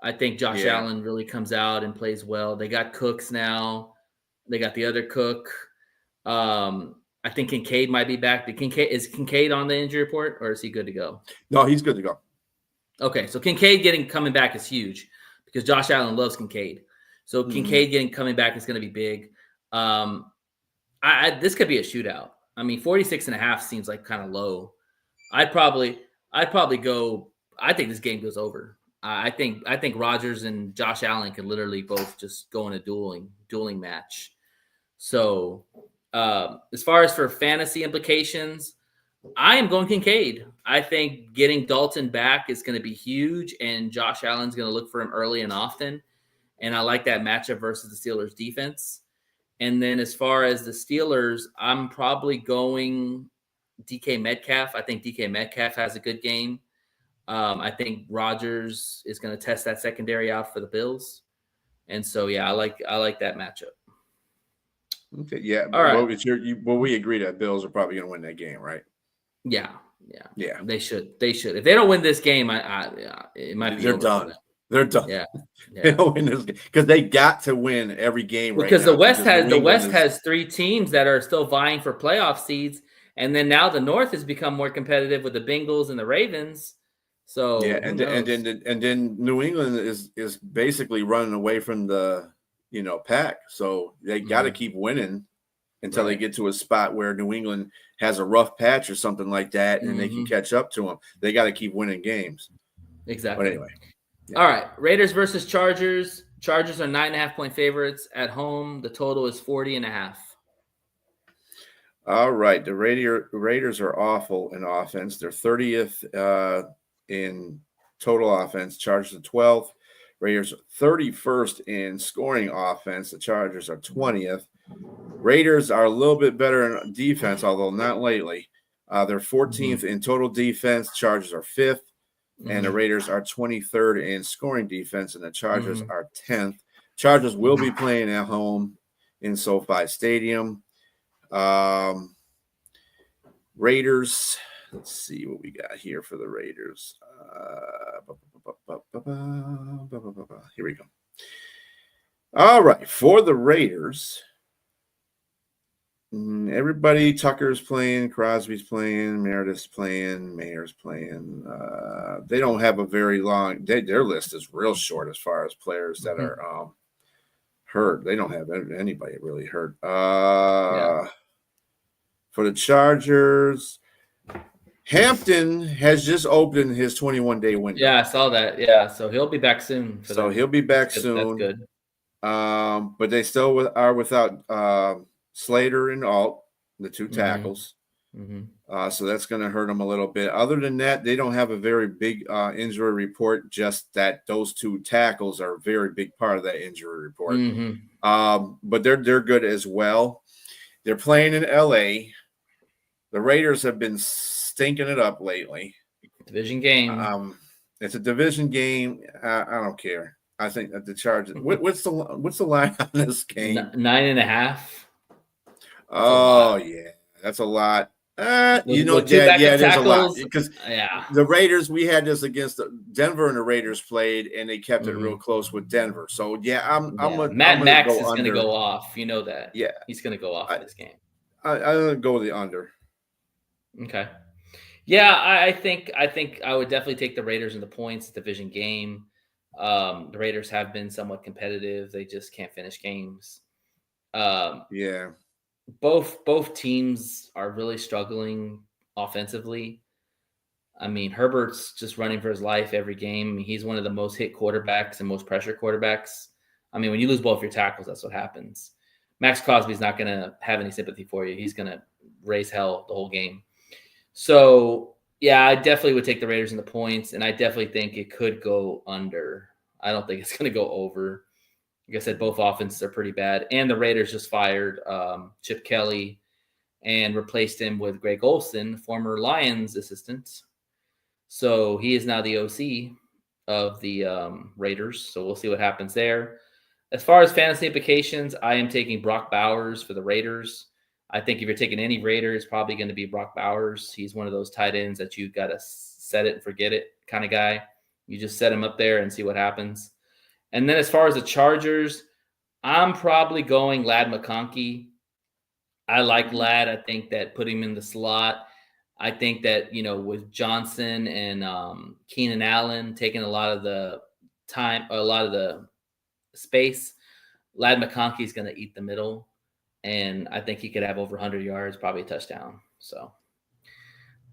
B: I think Josh Allen really comes out and plays well. They got Cooks now. They got the other Cook. I think Kincaid might be back. Is Kincaid on the injury report, or is he good to go?
A: No, he's good to go.
B: Okay, so Kincaid coming back is huge because Josh Allen loves Kincaid. So Kincaid coming back is going to be big. This could be a shootout. I mean, 46.5 seems like kind of low. I'd probably go. I think this game goes over. I think Rodgers and Josh Allen could literally both just go in a dueling match. So as far as for fantasy implications, I am going Kincaid. I think getting Dalton back is going to be huge, and Josh Allen's going to look for him early and often. And I like that matchup versus the Steelers defense. And then as far as the Steelers, I'm probably going DK Metcalf. I think DK Metcalf has a good game. I think Rodgers is going to test that secondary out for the Bills. And so, yeah, I like that matchup.
A: Okay, yeah.
B: All right.
A: Well, we agree that Bills are probably going to win that game, right?
B: Yeah. They should. If they don't win this game, it might be.
A: They're done. They're done.
B: Yeah.
A: They don't win this game because they got to win every game
B: because
A: right
B: now. The West has 3 teams that are still vying for playoff seeds, and then now the North has become more competitive with the Bengals and the Ravens. So
A: yeah, and then New England is basically running away from the pack. So they got to keep winning until they get to a spot where New England has a rough patch or something like that, and they can catch up to them. They got to keep winning games.
B: Exactly.
A: But anyway.
B: Yeah. All right. Raiders versus Chargers. Chargers are 9.5-point favorites at home. The total is 40.5.
A: All right. The Raiders are awful in offense. They're 30th in total offense. Chargers are 12th. Raiders are 31st in scoring offense. The Chargers are 20th. Raiders are a little bit better in defense, although not lately. They're 14th in total defense. Chargers are 5th. And the Raiders are 23rd in scoring defense, and the Chargers are 10th. Chargers will be playing at home in SoFi Stadium. Raiders, let's see what we got here for the Raiders. Here we go. All right, for the Raiders, everybody, Tucker's playing, Crosby's playing, Meredith's playing, Mayer's playing. They don't have a very long. Their list is real short as far as players that are hurt. They don't have anybody really hurt. For the Chargers, Hampton has just opened his 21-day window.
B: Yeah, I saw that. Yeah, so he'll be back soon.
A: He'll be back soon.
B: That's good.
A: But they still are without Slater and Alt, the 2 tackles. So that's going to hurt them a little bit. Other than that, they don't have a very big injury report, just that those 2 tackles are a very big part of that injury report. But they're good as well. They're playing in LA. The Raiders have been stinking it up lately.
B: Division game.
A: It's a division game. I don't care. I think that the Chargers. What's the line on this game?
B: 9.5.
A: Oh yeah, that's a lot. It is a lot because the Raiders. We had this against Denver, and the Raiders played, and they kept it real close with Denver. So
B: Matt Max is going to go off. You know that.
A: Yeah,
B: he's going to go off in this game.
A: I'm going to go the under.
B: Okay. Yeah, I think I would definitely take the Raiders in the points division game. The Raiders have been somewhat competitive. They just can't finish games. Both teams are really struggling offensively. I mean, Herbert's just running for his life every game. He's one of the most hit quarterbacks and most pressure quarterbacks. I mean, when you lose both your tackles, that's what happens. Max Crosby's not going to have any sympathy for you. He's going to raise hell the whole game. So, yeah, I definitely would take the Raiders in the points, and I definitely think it could go under. I don't think it's going to go over. Like I said, both offenses are pretty bad. And the Raiders just fired Chip Kelly and replaced him with Greg Olson, former Lions assistant. So he is now the OC of the Raiders. So we'll see what happens there. As far as fantasy implications, I am taking Brock Bowers for the Raiders. I think if you're taking any Raider, it's probably going to be Brock Bowers. He's one of those tight ends that you got to set it and forget it kind of guy. You just set him up there and see what happens. And then as far as the Chargers, I'm probably going Ladd McConkey. I like Ladd. I think that put him in the slot. I think that, with Johnson and Keenan Allen taking a lot of the time, a lot of the space, Lad McConkey is going to eat the middle. And I think he could have over 100 yards, probably a touchdown. So,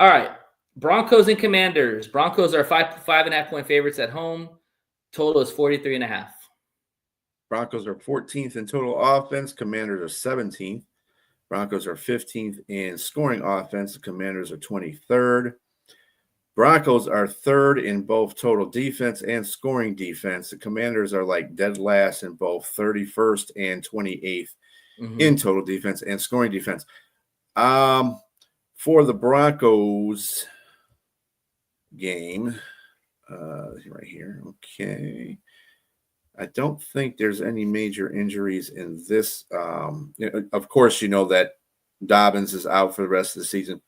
B: all right. Broncos and Commanders. Broncos are 5.5 point favorites at home. Total is 43.5.
A: Broncos are 14th in total offense. Commanders are 17th. Broncos are 15th in scoring offense. The Commanders are 23rd. Broncos are 3rd in both total defense and scoring defense. The Commanders are like dead last in both 31st and 28th in total defense and scoring defense. For the Broncos game, right here, okay. I don't think there's any major injuries in this. Of course, you know that Dobbins is out for the rest of the season.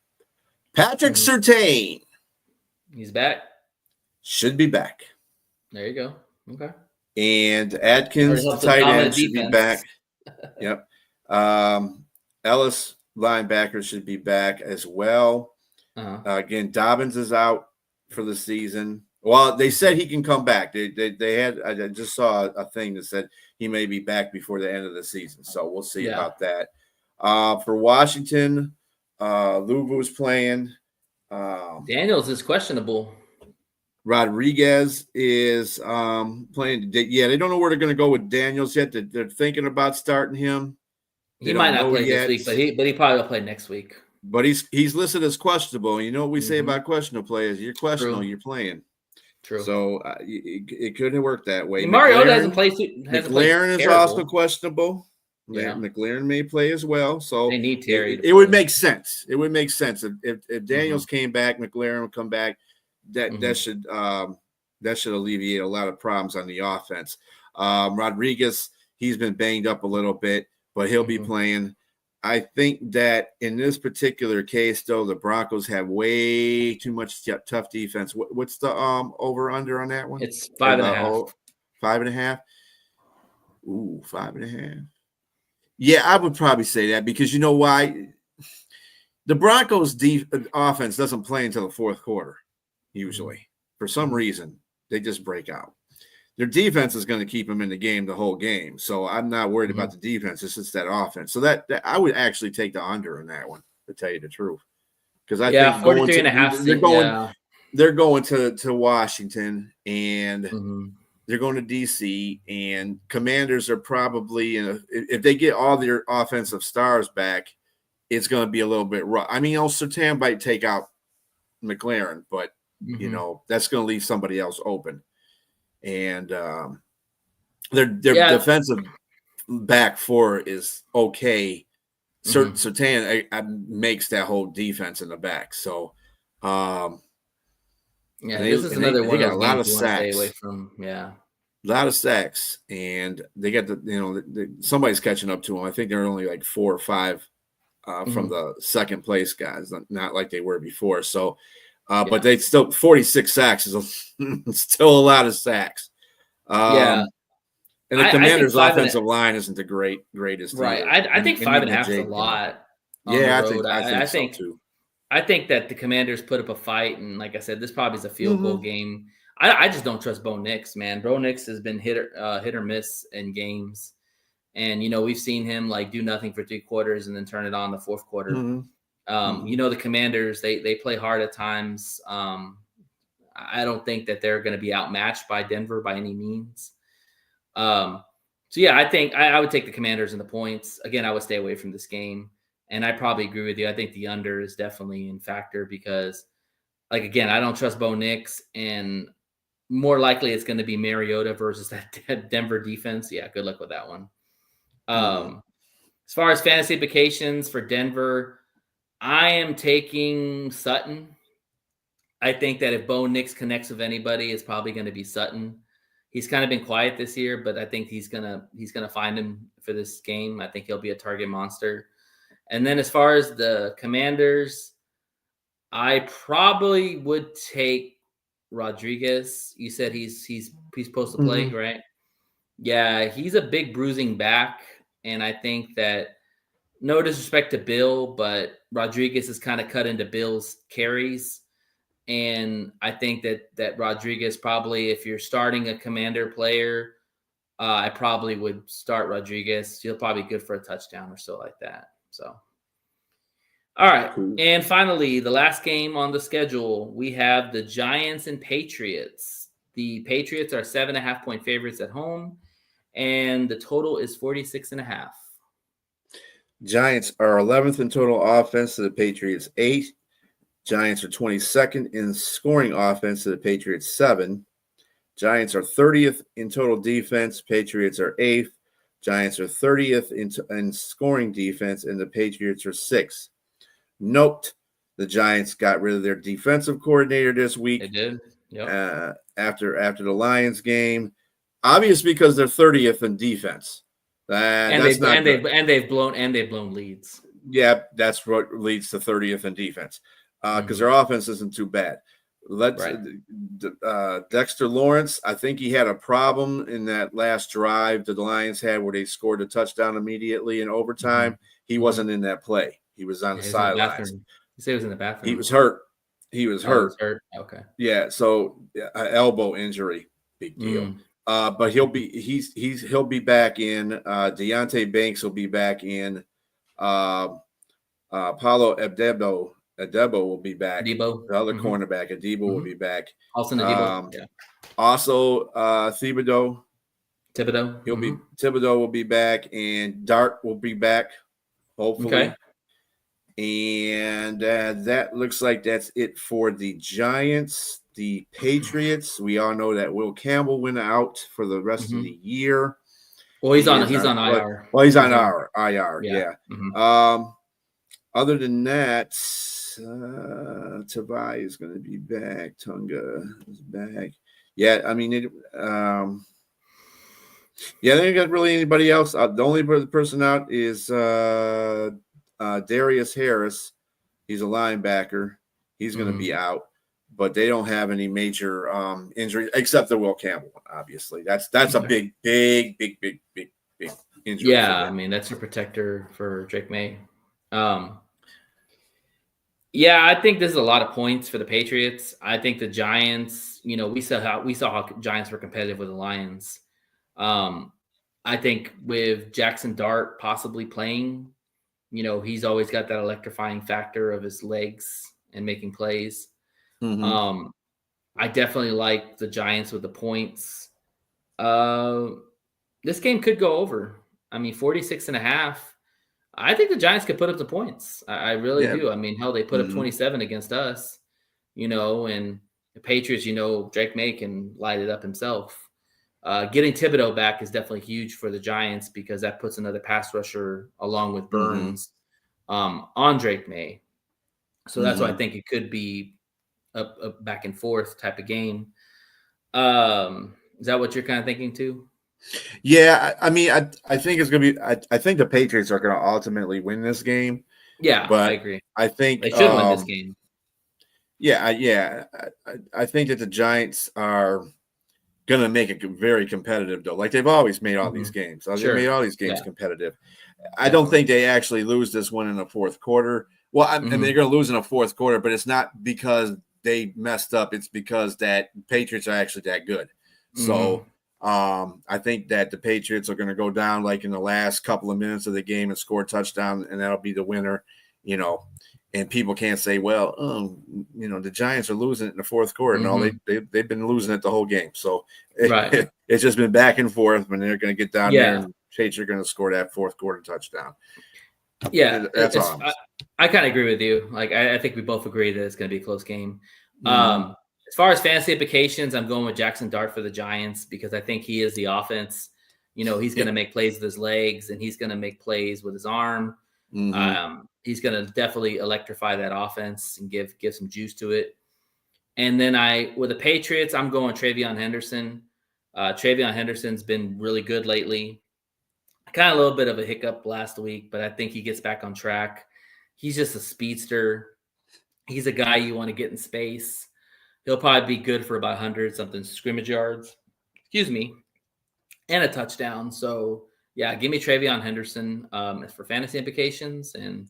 A: Patrick Surtain.
B: He's back.
A: Should be back.
B: There you go. Okay.
A: And Atkins, the tight end, should be back. Yep. Ellis, linebacker, should be back as well. Again, Dobbins is out for the season. Well, they said he can come back. They had. I just saw a thing that said he may be back before the end of the season. So we'll see about that. For Washington, Luvu's playing.
B: Daniels is questionable.
A: Rodriguez is playing. Yeah, they don't know where they're going to go with Daniels yet. They're thinking about starting him.
B: He might not play this week, but he probably will play next week.
A: But he's listed as questionable. You know what we say about questionable players? You're questionable. You're playing.
B: True.
A: So it couldn't work that way.
B: Mariota hasn't played.
A: McLaren is also questionable. Yeah, McLaren may play as well. So
B: they need Terry.
A: It would make sense. It would make sense if Daniels came back, McLaren would come back. That should alleviate a lot of problems on the offense. Rodriguez, he's been banged up a little bit, but he'll be playing. I think that in this particular case, though, the Broncos have way too much tough defense. What's the over under on that one?
B: It's 5.5.
A: 5.5. Ooh, 5.5. Yeah, I would probably say that because you know why? The Broncos' offense doesn't play until the fourth quarter. Usually, for some reason, they just break out. Their defense is going to keep them in the game the whole game. So I'm not worried about the defense. It's just that offense. So that I would actually take the under in that one, to tell you the truth. Because I think
B: 43.5.
A: They're going to Washington and they're going to DC, and Commanders are probably if they get all their offensive stars back, it's going to be a little bit rough. I mean, Surtain might take out McLaren, but that's going to leave somebody else open. And their defensive back four is okay. Surtain makes that whole defense in the back. So,
B: this is another one.
A: They got a lot of sacks.
B: Stay away from, a
A: lot of sacks, and they got somebody's catching up to them. I think they're only like 4 or 5 from the second place guys, not like they were before. So. But they still 46 sacks is still a lot of sacks. And the Commanders' offensive line isn't the greatest.
B: Right. I think 5.5 is a lot.
A: Yeah, I think so too.
B: I think that the Commanders put up a fight, and like I said, this probably is a field goal game. I just don't trust Bo Nix, man. Bo Nix has been hit or miss in games, and we've seen him do nothing for 3 quarters and then turn it on the fourth quarter. The Commanders, they play hard at times. I don't think that they're going to be outmatched by Denver by any means. I think I would take the Commanders in the points. Again, I would stay away from this game. And I probably agree with you. I think the under is definitely in factor because, again, I don't trust Bo Nix. And more likely it's going to be Mariota versus that Denver defense. Yeah, good luck with that one. As far as fantasy implications for Denver, I am taking Sutton. I think that if Bo Nix connects with anybody, it's probably going to be Sutton. He's kind of been quiet this year, but I think he's gonna find him for this game. I think he'll be a target monster. And then as far as the Commanders, I probably would take Rodriguez. You said he's supposed to play, right? Yeah, he's a big bruising back, and I think that no disrespect to Bill, but Rodriguez is kind of cut into Bill's carries. And I think that Rodriguez probably, if you're starting a commander player, I probably would start Rodriguez. He'll probably be good for a touchdown or so like that. So, all right.
A: Cool.
B: And finally, the last game on the schedule, we have the Giants and Patriots. The Patriots are 7.5-point favorites at home, and the total is 46.5.
A: Giants are 11th in total offense to the Patriots 8. Giants are 22nd in scoring offense to the Patriots 7. Giants are 30th in total defense. Patriots are 8th. Giants are 30th in scoring defense, and the Patriots are 6th. Note, the Giants got rid of their defensive coordinator this week.
B: They did. Yep.
A: After the Lions game, obvious because they're 30th in defense.
B: They've blown leads.
A: Yeah, that's what leads to 30th in defense because their offense isn't too bad. Dexter Lawrence, I think he had a problem in that last drive that the Lions had where they scored a touchdown immediately in overtime. He wasn't in that play. He was on the sidelines.
B: You say he was in the bathroom.
A: He was hurt. He was hurt.
B: Okay.
A: Yeah, so elbow injury, big deal. But he'll be back in. Deontay Banks will be back in. Paulo Adebo will be back.
B: Debo.
A: The other cornerback, Adebo will be back.
B: Also Adebo. Yeah.
A: Also Thibodeau.
B: Thibodeau
A: will be back, and Dart will be back, hopefully.
B: Okay.
A: And that looks like that's it for the Giants. The Patriots, we all know that Will Campbell went out for the rest of the year.
B: Well, he's on IR.
A: Well, he's on IR. Yeah. Other than that, Tavai is going to be back. Tunga is back. Yeah, I mean, they ain't got really anybody else. The only person out is Darius Harris. He's a linebacker. He's going to be out. But they don't have any major injuries except the Will Campbell one, obviously. That's a big injury.
B: Yeah, I mean, that's your protector for Drake May. Yeah, I think this is a lot of points for the Patriots. I think the Giants, we saw how Giants were competitive with the Lions. I think with Jackson Dart possibly playing, he's always got that electrifying factor of his legs and making plays. I definitely like the Giants with the points. This game could go over. I mean, 46.5. I think the Giants could put up the points. I really do. I mean, hell, they put up 27 against us, and the Patriots, Drake May can light it up himself. Getting Thibodeau back is definitely huge for the Giants because that puts another pass rusher along with Burns on Drake May. So that's why I think it could be a back and forth type of game. Is that what you're kind of thinking too?
A: Yeah, I mean, I think it's going to be. I think the Patriots are going to ultimately win this game.
B: Yeah,
A: but
B: I agree.
A: I think
B: they should win this game.
A: Yeah. I think that the Giants are going to make it very competitive, though. Like they've always made all these games. They've made all these games competitive. I don't think they actually lose this one in the fourth quarter. Well, I mean, they're going to lose in the fourth quarter, but it's not because they messed up. It's because that Patriots are actually that good. So I think that the Patriots are going to go down like in the last couple of minutes of the game and score a touchdown, and that'll be the winner, and people can't say, well, the Giants are losing it in the fourth quarter. No, they've been losing it the whole game. So it's just been back and forth, and they're going to get down there and Patriots are going to score that fourth quarter touchdown.
B: Yeah,
A: that's all.
B: I kind of agree with you. Like, I think we both agree that it's going to be a close game. As far as fantasy implications, I'm going with Jackson Dart for the Giants because I think he is the offense. He's going to make plays with his legs and he's going to make plays with his arm. He's going to definitely electrify that offense and give some juice to it. And then with the Patriots, I'm going Travion Henderson. Travion Henderson's been really good lately. Kind of a little bit of a hiccup last week, but I think he gets back on track. He's just a speedster. He's a guy you want to get in space. He'll probably be good for about 100-something scrimmage yards. And a touchdown. So, Yeah, give me Travion Henderson for fantasy implications, and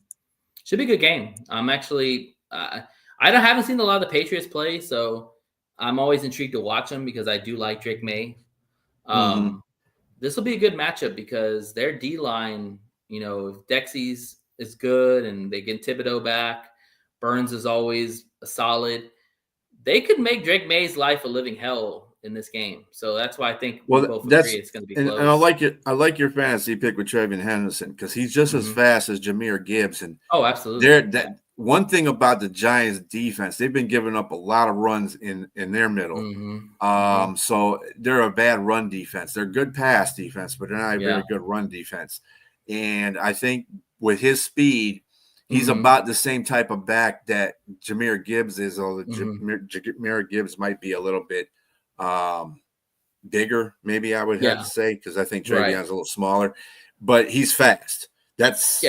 B: should be a good game. I'm actually haven't seen a lot of the Patriots play, so I'm always intrigued to watch them because I do like Drake May.
A: Mm-hmm.
B: This will be a good matchup because their D line, if Dexy's is good and they get Thibodeau back, Burns is always a solid. They could make Drake May's life a living hell in this game. So that's why I think we
A: Well,
B: both agree
A: that's
B: it's going to be
A: and I
B: close.
A: like it. I like your fantasy pick with Travion Henderson because he's just as fast as Jameer Gibbs. And
B: Oh, absolutely.
A: that one thing about the Giants defense, they've been giving up a lot of runs in their middle. So they're a bad run defense. They're good pass defense, but they're not a very good run defense. And I think with his speed, he's about the same type of back that Jameer Gibbs is, although Jameer Gibbs might be a little bit bigger, maybe I would have to say, because I think Travion's a little smaller, but he's fast. That's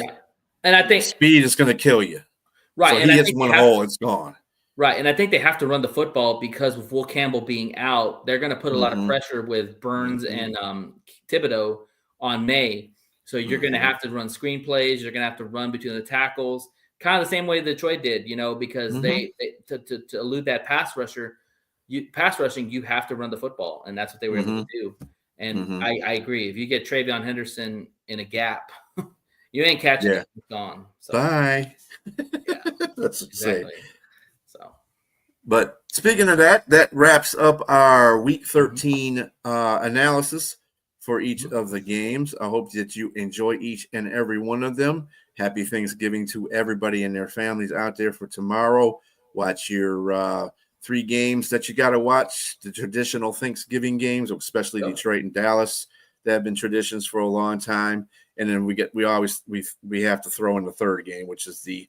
B: and I think
A: speed is going to kill you.
B: Right,
A: so
B: and
A: he hits one hole, it's gone.
B: Right, and I think they have to run the football because with Will Campbell being out, they're going to put a lot of pressure with Burns and Thibodeau on May. So you're going to have to run screen plays. You're going to have to run between the tackles, kind of the same way Detroit did, because they to elude that pass rushing, you have to run the football, and that's what they were able to do. And I agree. If you get Travion Henderson in a gap, you ain't catching it. It's gone. So.
A: Bye.
B: Yeah,
A: that's
B: exactly. So,
A: but speaking of that wraps up our Week 13 analysis for each of the games. I hope that you enjoy each and every one of them. Happy Thanksgiving to everybody and their families out there for tomorrow. Watch your 3 games that you got to watch, the traditional Thanksgiving games, especially Detroit and Dallas. That have been traditions for a long time. And then we have to throw in the third game, which is the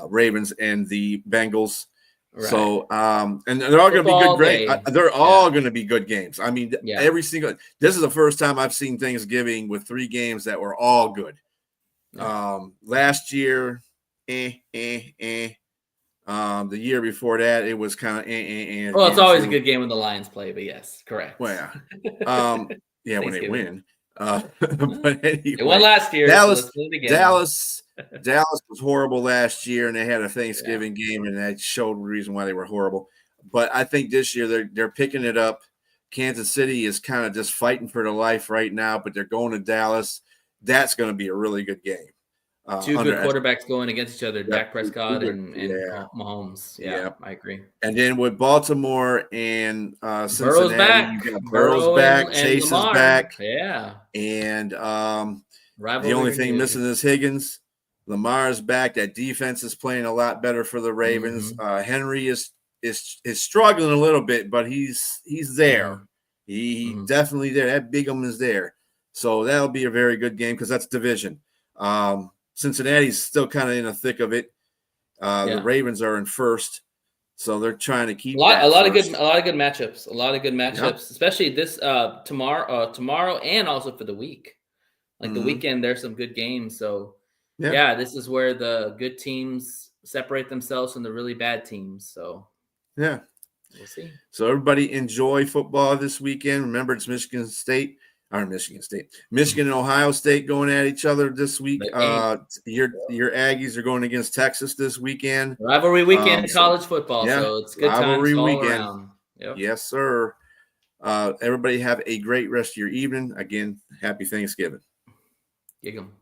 A: Ravens and the Bengals. Right. So, and they're all going to be good. Great. They're all going to be good games. I mean, every single. This is the first time I've seen Thanksgiving with 3 games that were all good. Last year, the year before that, it was kind of
B: Well, it's always a good game when the Lions play, but yes, correct.
A: Well, yeah, when they win. But anyway,
B: they won last year.
A: Dallas was horrible last year, and they had a Thanksgiving game, and that showed the reason why they were horrible. But I think this year they're picking it up. Kansas City is kind of just fighting for their life right now, but they're going to Dallas. That's going to be a really good game.
B: 2 good quarterbacks going against each other, Dak Prescott and Mahomes. Yeah, I agree.
A: And then with Baltimore and Cincinnati, you got Burrow's back, Chase is back.
B: Yeah.
A: And the only thing missing is Higgins. Lamar's back. That defense is playing a lot better for the Ravens. Henry is struggling a little bit, but he's there. He definitely there. That Bigum is there. So that'll be a very good game because that's division. Cincinnati's still kind of in the thick of it. The Ravens are in first, so they're trying to keep
B: a lot of good matchups. A lot of good matchups, especially this tomorrow and also for the week. Like the weekend, there's some good games. So this is where the good teams separate themselves from the really bad teams. So
A: we'll
B: see. So
A: everybody enjoy football this weekend. Remember, it's Michigan and Ohio State going at each other this week. Your Aggies are going against Texas this weekend.
B: Rivalry weekend in college football, so it's good times all around. Yep.
A: Yes, sir. Everybody have a great rest of your evening. Again, happy Thanksgiving.
B: Gig 'em.